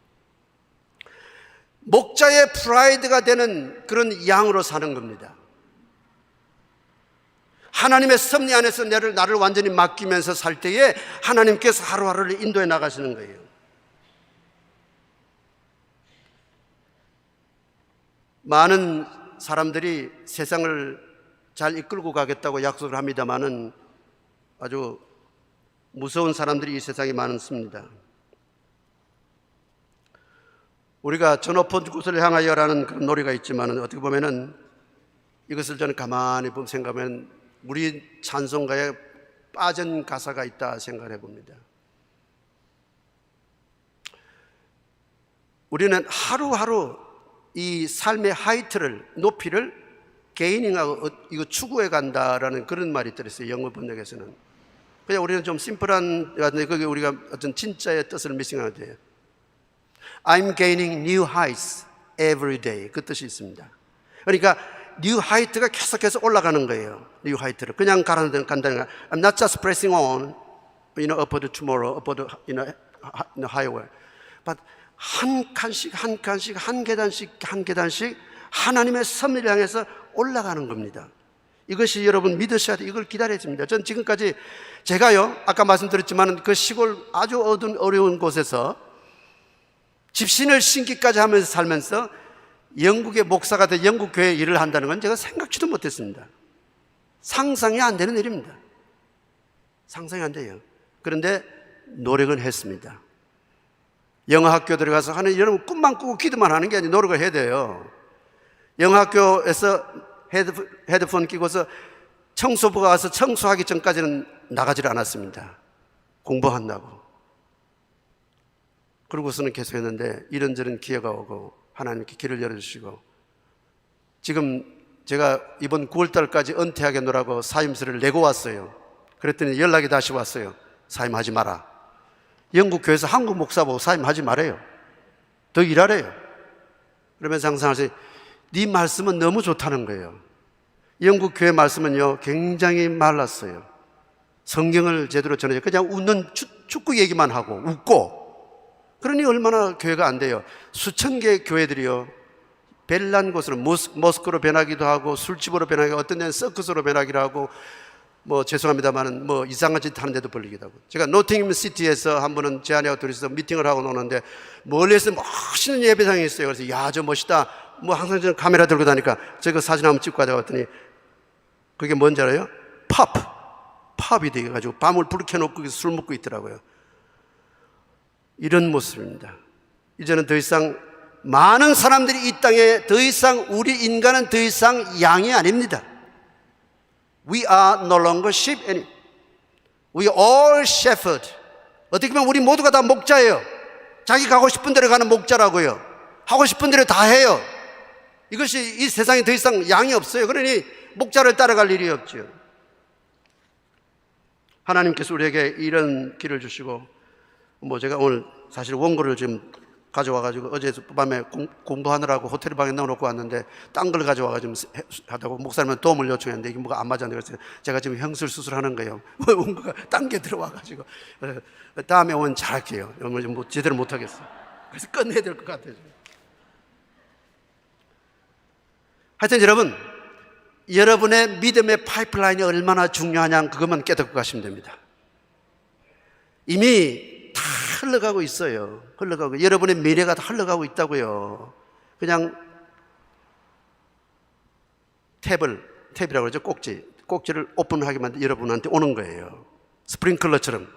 Speaker 3: 목자의 프라이드가 되는 그런 양으로 사는 겁니다. 하나님의 섭리 안에서 나를 완전히 맡기면서 살 때에 하나님께서 하루하루를 인도해 나가시는 거예요. 많은 사람들이 세상을 잘 이끌고 가겠다고 약속을 합니다마는 아주 무서운 사람들이 이 세상에 많습니다. 우리가 저 높은 곳을 향하여라는 그런 노래가 있지만 어떻게 보면은 이것을 저는 가만히 생각하면 우리 찬송가에 빠진 가사가 있다 생각해 봅니다. 우리는 하루하루 이 삶의 하이트를, 높이를 게이닝하고 이거 추구해 간다라는 그런 말이 들었어요. 영어 번역에서는. 그냥 우리는 좀 심플한, 그게 우리가 어떤 진짜의 뜻을 미싱하게 돼요. I'm gaining new heights every day. 그 뜻이 있습니다. 그러니까 new height가 계속해서 올라가는 거예요. new height를. 그냥 간다는 거. I'm not just pressing on, upward tomorrow, upward, higher. But 한 칸씩, 한 계단씩 하나님의 섭리를 향해서 올라가는 겁니다. 이것이 여러분 믿으셔야 돼요. 이걸 기다려야 됩니다. 전 지금까지 제가요, 아까 말씀드렸지만 그 시골 아주 어려운 곳에서 집신을 신기까지 하면서 살면서 영국의 목사가 돼 영국 교회 일을 한다는 건 제가 생각지도 못했습니다. 상상이 안 되는 일입니다. 상상이 안 돼요. 그런데 노력은 했습니다. 영어학교 들어가서 하는, 여러분 꿈만 꾸고 기도만 하는 게 아니라 노력을 해야 돼요. 영어학교에서 헤드폰 끼고서 청소부가 와서 청소하기 전까지는 나가질 않았습니다. 공부한다고. 그러고서는 계속 했는데 이런저런 기회가 오고 하나님께 길을 열어주시고, 지금 제가 이번 9월달까지 은퇴하겠노라고 사임서를 내고 왔어요. 그랬더니 연락이 다시 왔어요. 사임하지 마라. 영국 교회에서 한국 목사 보고 사임하지 말아요. 더 일하래요. 그러면서 항상 하세요. 네 말씀은 너무 좋다는 거예요. 영국 교회 말씀은요 굉장히 말랐어요. 성경을 제대로 전해요. 그냥 웃는 축구 얘기만 하고 웃고. 그러니 얼마나 교회가 안 돼요. 수천 개의 교회들이요 벨난 곳으로 모스크로 변하기도 하고 술집으로 변하기도 하고 어떤 데는 서커스로 변하기도 하고, 뭐 죄송합니다만은 뭐 이상한 짓 하는 데도 벌리기도 하고. 제가 노팅엄 시티에서 한 번은 제 아내와 둘이서 미팅을 하고 노는데 멀리서 멋있는 예배당이 있어요. 그래서 야, 저 멋있다. 뭐 항상 저는 카메라 들고 다니까 저거 사진 한번 찍고 가자고 했더니 그게 뭔지 알아요? 팝이 되어가지고 밤을 불 켜놓고 거기서 술 먹고 있더라고요. 이런 모습입니다. 이제는 더 이상 많은 사람들이 이 땅에 더 이상 우리 인간은 더 이상 양이 아닙니다. We are no longer sheep anymore. We are all shepherd. 어떻게 보면 우리 모두가 다 목자예요. 자기 가고 싶은 데로 가는 목자라고요. 하고 싶은 대로 다 해요. 이것이 이 세상에 더 이상 양이 없어요. 그러니 목자를 따라갈 일이 없죠. 하나님께서 우리에게 이런 길을 주시고, 뭐 제가 오늘 사실 원고를 지금 가져와가지고 어제 밤에 공부하느라고 호텔 방에 넣어놓고 왔는데 딴 걸 가져와가지고 하다고 목사님한테 도움을 요청했는데 이게 뭐가 안 맞았는데 그래서 제가 지금 형술 수술하는 거예요. 원고가 딴 게 들어와가지고 다음에 오면 잘할게요. 오늘 뭐 제대로 못하겠어요. 그래서 끝내야 될 것 같아요. 하여튼 여러분, 여러분의 믿음의 파이프라인이 얼마나 중요하냐 그것만 깨닫고 가시면 됩니다. 이미 다 흘러가고 있어요. 흘러가고 여러분의 미래가 다 흘러가고 있다고요. 그냥 탭이라고 그러죠. 꼭지를 오픈하기만 여러분한테 오는 거예요. 스프링클러처럼.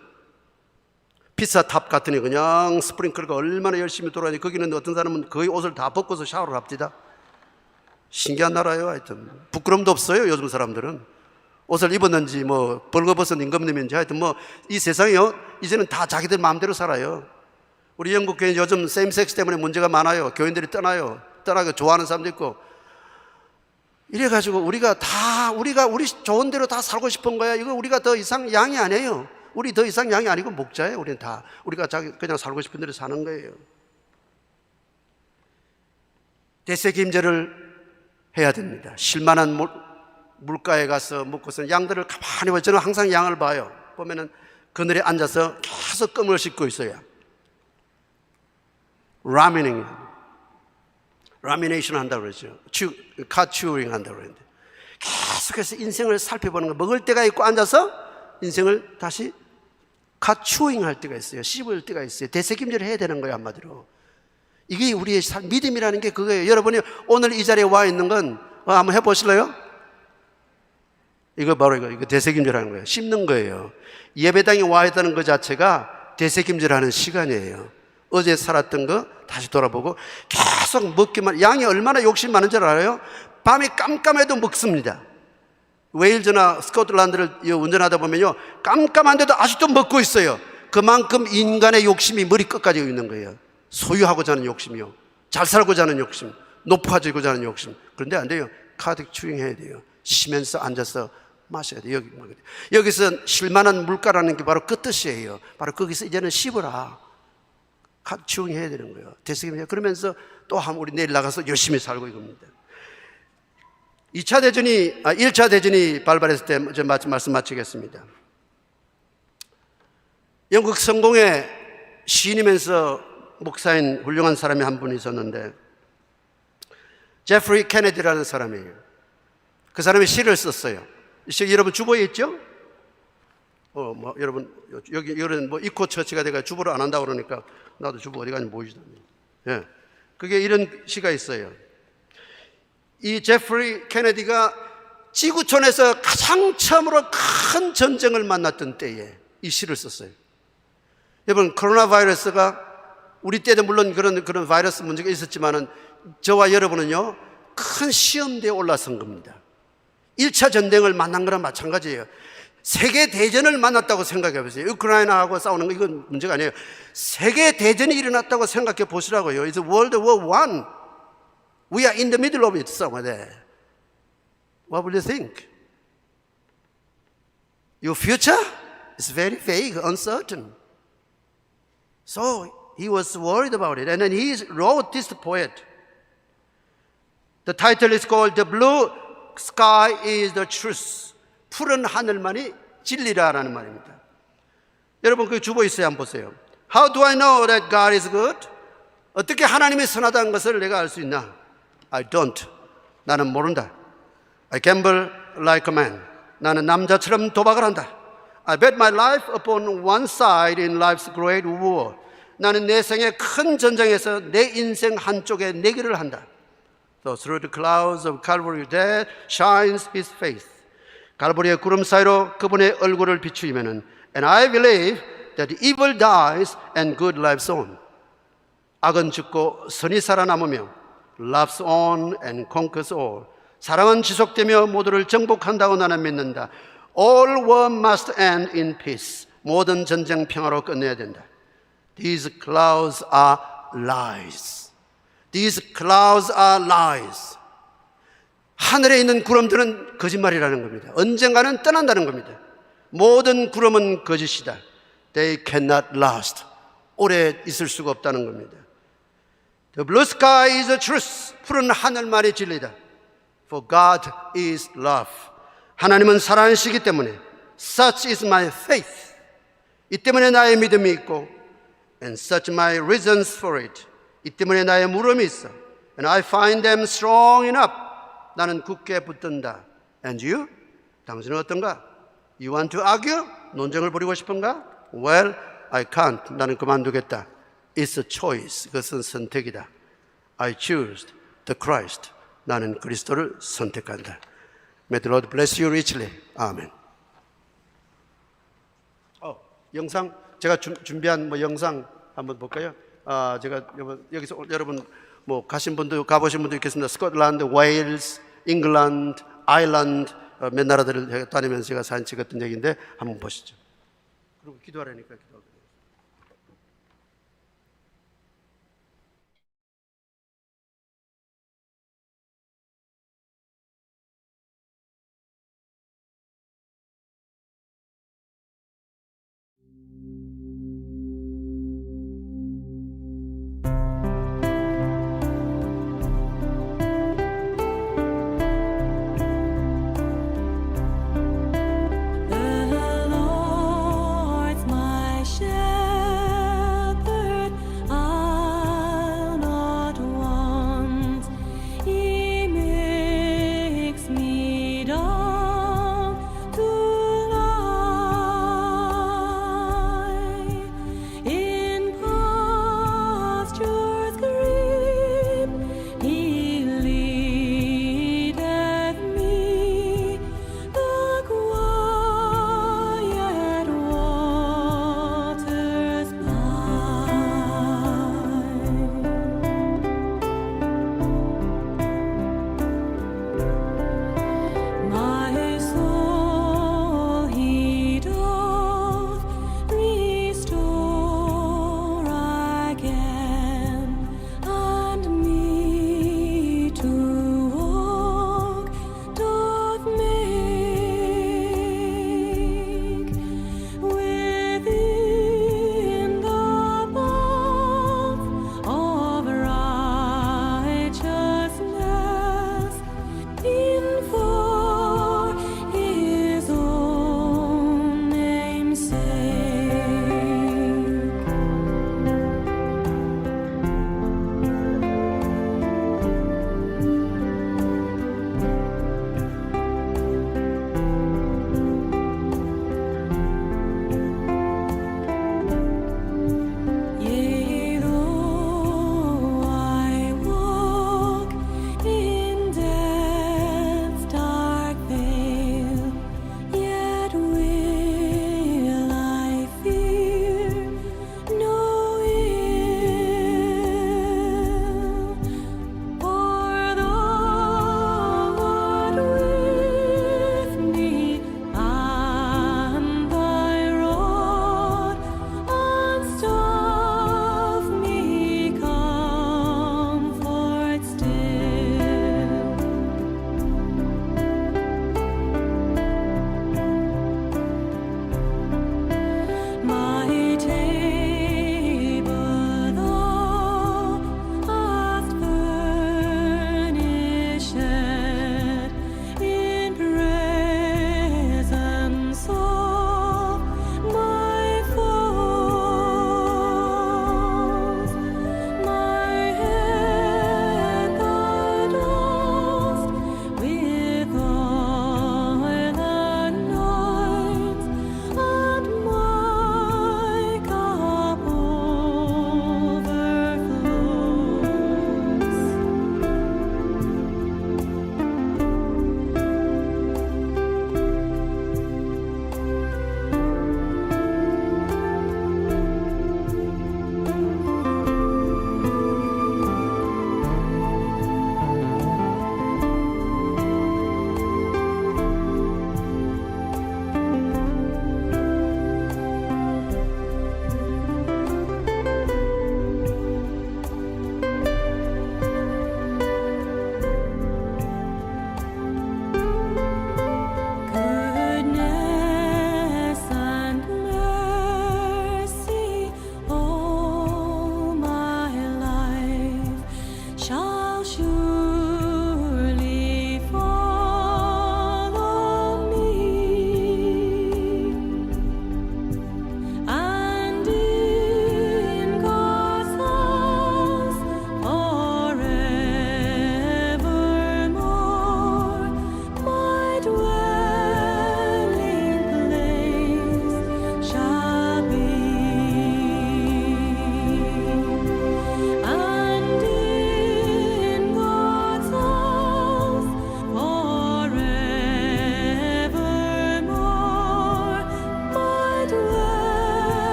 Speaker 3: 피사 탑 같으니 그냥 스프링클러가 얼마나 열심히 돌아다니. 거기는 어떤 사람은 거의 옷을 다 벗고서 샤워를 합니다. 신기한 나라예요. 하여튼 부끄럼도 없어요. 요즘 사람들은 옷을 입었는지 뭐 벌거벗은 임금님인지 하여튼 뭐 이 세상이요 이제는 다 자기들 마음대로 살아요. 우리 영국 교회 요즘 세임섹스 때문에 문제가 많아요. 교인들이 떠나고 좋아하는 사람도 있고. 이래가지고 우리 좋은 대로 다 살고 싶은 거야. 이거 우리가 더 이상 양이 아니에요. 우리 더 이상 양이 아니고 목자예요. 우리는 다 우리가 그냥 살고 싶은 대로 사는 거예요. 대세김제를 해야 됩니다. 쉴만한 물가에 가서 먹고서 양들을 가만히 봐요. 저는 항상 양을 봐요. 보면은 그늘에 앉아서 계속 껌을 씹고 있어요. 라미네이션 한다고 그러죠. 카츄링 한다고 그러는데 계속해서 인생을 살펴보는 거. 먹을 때가 있고 앉아서 인생을 다시 카츄잉 할 때가 있어요. 씹을 때가 있어요. 대세김제를 해야 되는 거예요. 한마디로. 이게 우리의 믿음이라는 게 그거예요. 여러분이 오늘 이 자리에 와 있는 건 한번 해보실래요? 이거 바로 이거 대세김제라는 거예요. 씹는 거예요. 예배당에 와 있다는 것 자체가 대세김제라는 시간이에요. 어제 살았던 거 다시 돌아보고 계속 먹기만. 양이 얼마나 욕심 많은 줄 알아요? 밤이 깜깜해도 먹습니다. 웨일즈나 스코틀랜드를 운전하다 보면요 깜깜한데도 아직도 먹고 있어요. 그만큼 인간의 욕심이 머리끝까지 있는 거예요. 소유하고자 하는 욕심이요, 잘 살고자 하는 욕심, 높아지고자 하는 욕심. 그런데 안 돼요. 카드 추잉해야 돼요. 쉬면서 앉아서 마셔야 돼요. 여기서 쉴만한 물가라는 게 바로 그 뜻이에요. 바로 거기서 이제는 씹어라. 카드 추잉해야 되는 거예요. 대세김제. 그러면서 또 우리 내일 나가서 열심히 살고 이겁니다. 1차 대전이 발발했을 때 저 말씀 마치겠습니다. 영국 성공의 시인이면서 목사인 훌륭한 사람이 한 분 있었는데 제프리 케네디라는 사람이에요. 그 사람이 시를 썼어요. 이 시 여러분 주보에 있죠? 여러분 여기 이런 이코 처치가 내가 주보를 안 한다고 그러니까 나도 주보 어디 가는지 보이지도 않네요. 예. 그게 이런 시가 있어요. 이 제프리 케네디가 지구촌에서 가장 처음으로 큰 전쟁을 만났던 때에 이 시를 썼어요. 여러분, 코로나 바이러스가 우리 때도 물론 그런 바이러스 문제가 있었지만은 저와 여러분은요, 큰 시험대에 올라선 겁니다. 1차 전쟁을 만난 거랑 마찬가지예요. 세계 대전을 만났다고 생각해 보세요. 우크라이나하고 싸우는 거 이건 문제가 아니에요. 세계 대전이 일어났다고 생각해 보시라고요. It's World War I. We are in the middle of it somewhere there. What will you think? Your future is very vague, uncertain. So he was worried about it. And then he wrote this poet. The title is called The Blue Sky is the Truth. 푸른 하늘만이 진리라라는 말입니다. 여러분 그 주보 있어요? 한번 보세요. How do I know that God is good? 어떻게 하나님이 선하다는 것을 내가 알 수 있나? I don't. 나는 모른다. I gamble like a man. 나는 남자처럼 도박을 한다. I bet my life upon one side in life's great war. 나는 내 생의 큰 전쟁에서 내 인생 한쪽에 내기를 한다. So through the clouds of Calvary there shines his face. 갈보리의 구름 사이로 그분의 얼굴을 비추이면은 And I believe that evil dies and good lives on. 악은 죽고 선이 살아남으며 loves on and conquers all. 사랑은 지속되며 모두를 정복한다고 나는 믿는다. All war must end in peace. 모든 전쟁 평화로 끝내야 된다. These clouds are lies. These clouds are lies. 하늘에 있는 구름들은 거짓말이라는 겁니다. 언젠가는 떠난다는 겁니다. 모든 구름은 거짓이다. They cannot last. 오래 있을 수가 없다는 겁니다. The blue sky is the truth. 푸른 하늘만이 진리다. For God is love. 하나님은 사랑이시기 때문에 Such is my faith. 이 때문에 나의 믿음이 있고 And such my reasons for it. 이 때문에 나의 물음이 있어. And I find them strong enough. 나는 굳게 붙든다. And you? 당신은 어떤가? You want to argue? 논쟁을 벌이고 싶은가? Well, I can't. 나는 그만두겠다. It's a choice. 그것은 선택이다. I choose the Christ. 나는 그리스도를 선택한다. May the Lord bless you richly. 아멘. 영상 제가 준비한 영상 한번 볼까요? 제가 여기서 여러분 가신 분도 가보신 분도 있겠습니다. 스코틀랜드, 웨일스, 잉글랜드, 아일랜드 몇 나라들을 다니면서 제가 사진 찍었던 얘기인데 한번 보시죠. 그리고 기도하라니까 기도하고.
Speaker 4: The Lord's my shepherd.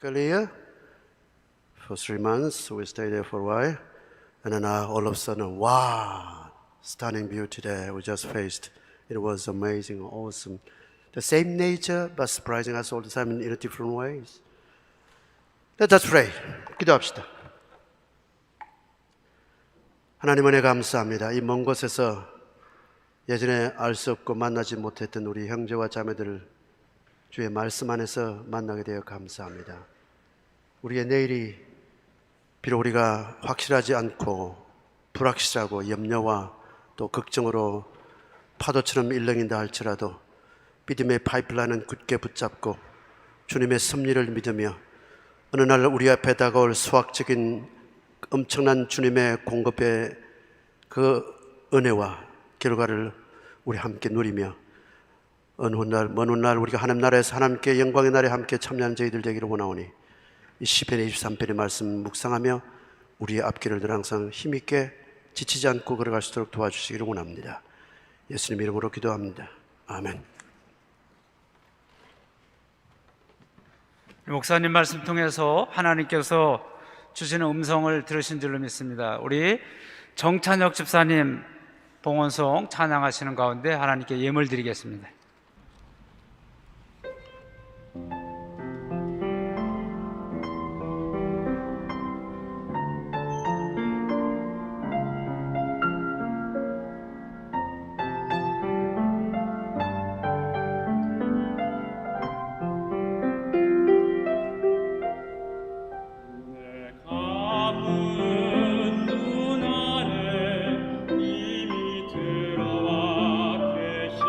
Speaker 3: Korea for 3 months. We stayed there for a while. And then all of a sudden, wow, stunning view today we just faced. It was amazing, awesome. The same nature, but surprising us all the time in different ways. Let us pray. 기도합시다. 하나님 은혜 감사합니다. 이 먼 곳에서 예전에 알 수 없고 만나지 못했던 우리 형제와 자매들을 주의 말씀 안에서 만나게 되어 감사합니다. 우리의 내일이 비록 우리가 확실하지 않고 불확실하고 염려와 또 걱정으로 파도처럼 일렁인다 할지라도 믿음의 파이프라인은 굳게 붙잡고 주님의 섭리를 믿으며 어느 날 우리 앞에 다가올 수학적인 엄청난 주님의 공급의 그 은혜와 결과를 우리 함께 누리며 어느 날 먼 훗날 우리가 하나님 나라에서 하나님께 영광의 날에 함께 참여하는 저희들 되기를 원하오니 이 시편 23편의 말씀 묵상하며 우리의 앞길을 늘 항상 힘있게 지치지 않고 걸어갈 수 있도록 도와주시기를 원합니다. 예수님 이름으로 기도합니다. 아멘.
Speaker 1: 목사님 말씀 통해서 하나님께서 주시는 음성을 들으신 줄로 믿습니다. 우리 정찬혁 집사님 봉헌송 찬양하시는 가운데 하나님께 예물 드리겠습니다.
Speaker 4: 이미 들어와 계신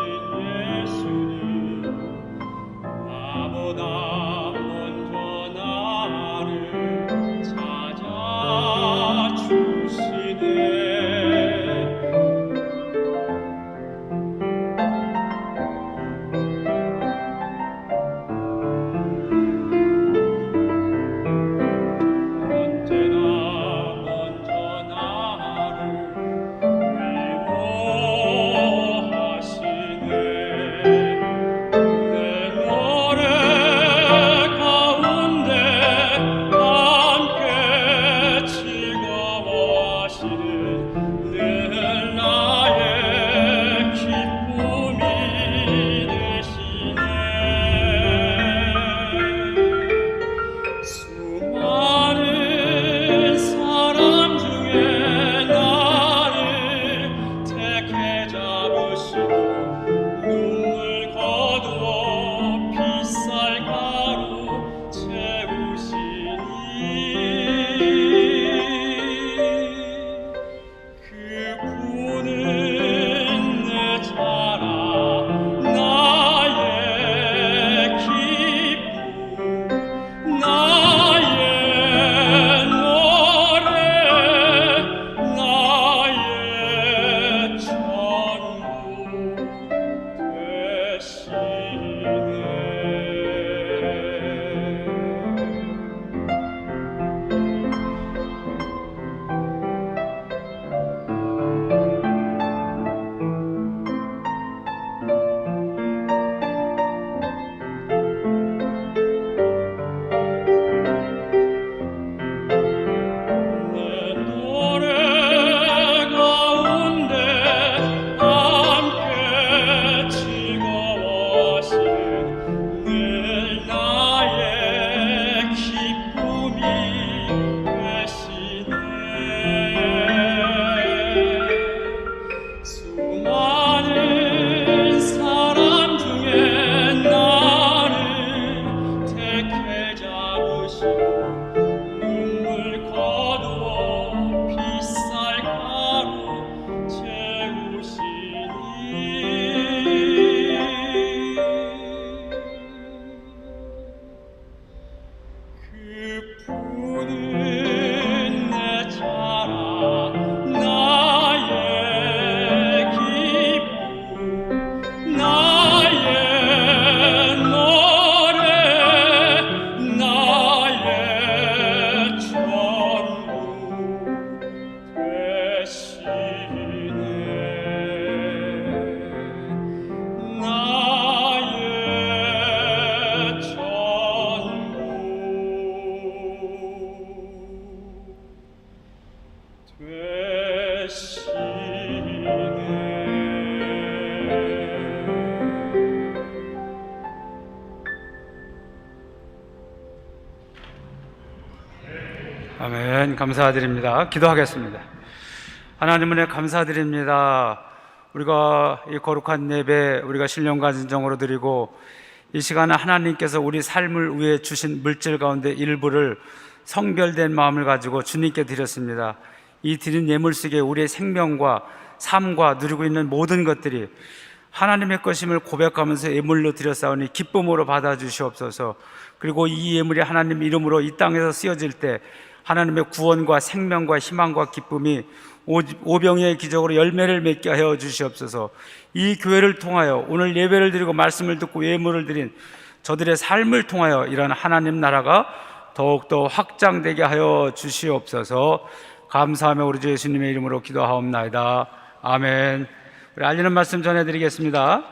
Speaker 1: 아멘. 감사드립니다. 기도하겠습니다. 하나님 은혜 감사드립니다. 우리가 이 거룩한 예배 우리가 신령과 진정으로 드리고, 이 시간에 하나님께서 우리 삶을 위해 주신 물질 가운데 일부를 성별된 마음을 가지고 주님께 드렸습니다. 이 드린 예물 속에 우리의 생명과 삶과 누리고 있는 모든 것들이 하나님의 것임을 고백하면서 예물로 드렸사오니 기쁨으로 받아주시옵소서. 그리고 이 예물이 하나님 이름으로 이 땅에서 쓰여질 때 하나님의 구원과 생명과 희망과 기쁨이 오병이의 기적으로 열매를 맺게 하여 주시옵소서. 이 교회를 통하여 오늘 예배를 드리고 말씀을 듣고 예물을 드린 저들의 삶을 통하여 이런 하나님 나라가 더욱더 확장되게 하여 주시옵소서. 감사하며 우리 주 예수님의 이름으로 기도하옵나이다. 아멘. 우리 알리는 말씀 전해드리겠습니다.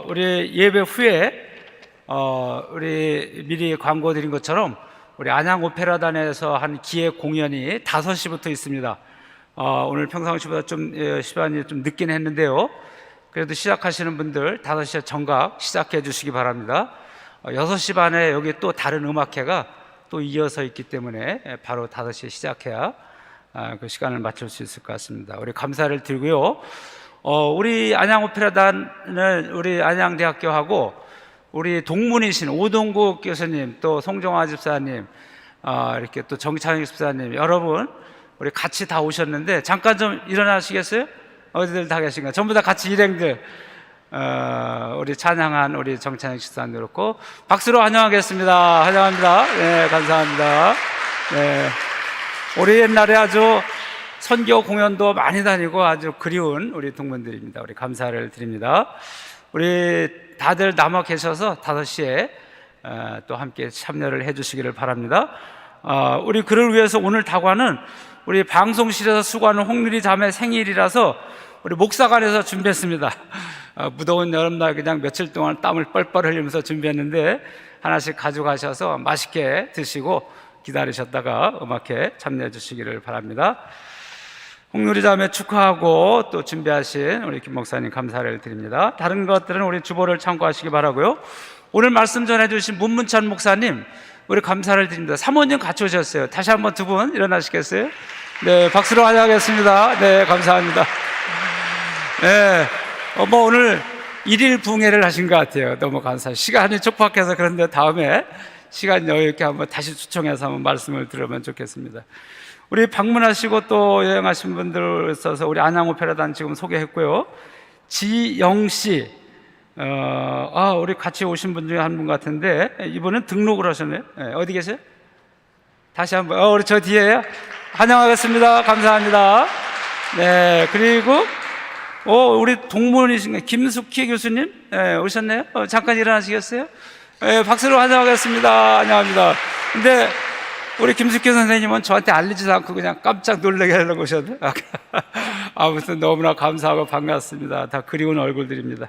Speaker 1: 우리 예배 후에 우리 미리 광고 드린 것처럼 우리 안양 오페라단에서 한 기획 공연이 5시부터 있습니다. 오늘 평상시보다 좀 시간이 좀 늦긴 했는데요. 그래도 시작하시는 분들 5시에 정각 시작해 주시기 바랍니다. 6시 반에 여기 또 다른 음악회가 또 이어서 있기 때문에 바로 5시에 시작해야 그 시간을 맞출 수 있을 것 같습니다. 우리 감사를 드리고요. 우리 안양 오페라단은 우리 안양대학교하고 우리 동문이신 오동국 교수님, 또 송정화 집사님, 이렇게 또 정창익 집사님, 여러분 우리 같이 다 오셨는데 잠깐 좀 일어나시겠어요? 어디들 다 계신가? 전부 다 같이 일행들, 우리 찬양한 우리 정찬익 집사님 그렇고 박수로 환영하겠습니다. 환영합니다. 네, 감사합니다. 네, 우리 옛날에 아주 선교 공연도 많이 다니고 아주 그리운 우리 동문들입니다. 우리 감사를 드립니다. 우리 다들 남아 계셔서 5시에 또 함께 참여를 해 주시기를 바랍니다. 우리 그를 위해서 오늘 다과는 우리 방송실에서 수고하는 홍누리 자매 생일이라서 우리 목사관에서 준비했습니다. 무더운 여름날 그냥 며칠 동안 땀을 뻘뻘 흘리면서 준비했는데 하나씩 가져가셔서 맛있게 드시고 기다리셨다가 음악회 참여해 주시기를 바랍니다. 홍누리 자매 축하하고 또 준비하신 우리 김 목사님 감사를 드립니다. 다른 것들은 우리 주보를 참고하시기 바라고요. 오늘 말씀 전해주신 문문찬 목사님 우리 감사를 드립니다. 사모님 같이 오셨어요. 다시 한번 두 분 일어나시겠어요? 네, 박수로 환영하겠습니다. 네, 감사합니다. 네, 오늘 1일 붕해를 하신 것 같아요. 너무 감사해요. 시간이 촉박해서. 그런데 다음에 시간 여유 있게 한번 다시 초청해서 한번 말씀을 들으면 좋겠습니다. 우리 방문하시고 또 여행하신 분들 있어서 우리 안양 오페라단 지금 소개했고요. 지영씨, 우리 같이 오신 분 중에 한 분 같은데 이분은 등록을 하셨네요. 네, 어디 계세요? 다시 한번, 우리 저 뒤에요. 환영하겠습니다. 감사합니다. 네, 그리고 우리 동문이신 김숙희 교수님, 네, 오셨네요. 잠깐 일어나시겠어요? 네, 박수로 환영하겠습니다. 안녕합니다. 근데 우리 김숙희 선생님은 저한테 알리지도 않고 그냥 깜짝 놀라게 하려고 오셨네. 아무튼 너무나 감사하고 반갑습니다. 다 그리운 얼굴들입니다.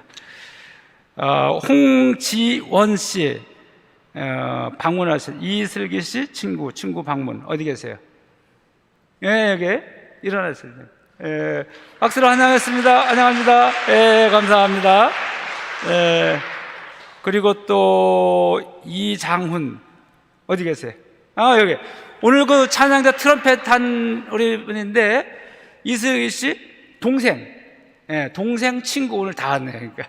Speaker 1: 홍지원 씨, 방문하신 이슬기 씨 친구 방문 어디 계세요? 예, 여기 일어나세요. 예, 박수로 환영했습니다. 환영합니다. 예, 감사합니다. 예, 그리고 또 이장훈 어디 계세요? 여기 오늘 그 찬양자 트럼펫 한 우리 분인데 이슬기 씨 동생, 예, 동생 친구 오늘 다 왔네. 그러니까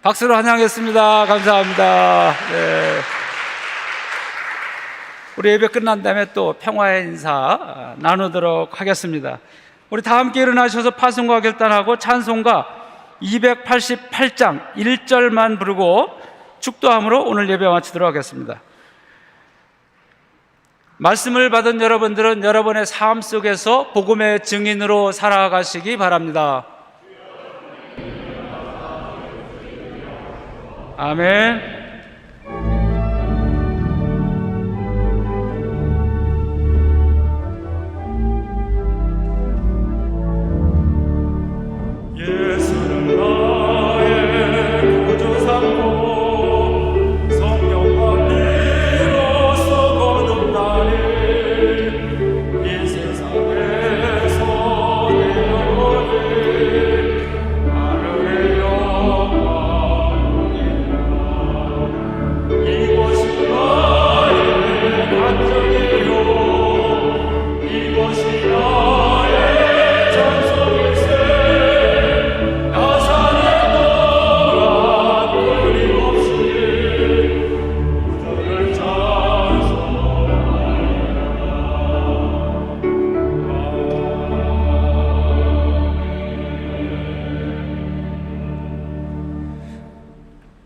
Speaker 1: 박수로 환영했습니다. 감사합니다. 네. 우리 예배 끝난 다음에 또 평화의 인사 나누도록 하겠습니다. 우리 다 함께 일어나셔서 파송과 결단하고 찬송가 288장 1절만 부르고 축도함으로 오늘 예배 마치도록 하겠습니다. 말씀을 받은 여러분들은 여러분의 삶 속에서 복음의 증인으로 살아가시기 바랍니다. 아멘.
Speaker 2: 예수는 나의 구주 삼고 성령과 비로소 거듭나니 이 세상에서 내 영혼이 하늘의 영광이라.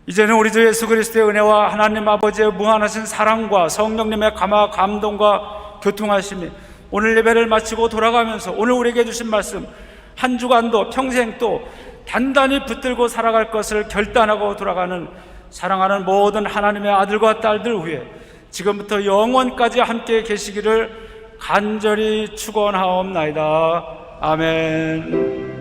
Speaker 1: 이제는 우리 주 예수 그리스도의 은혜와 하나님 아버지의 무한하신 사랑과 성령님의 감화 감동과 교통하심이 오늘 예배를 마치고 돌아가면서 오늘 우리에게 주신 말씀 한 주간도 평생 또 단단히 붙들고 살아갈 것을 결단하고 돌아가는 사랑하는 모든 하나님의 아들과 딸들 위해 지금부터 영원까지 함께 계시기를 간절히 축원하옵나이다. 아멘.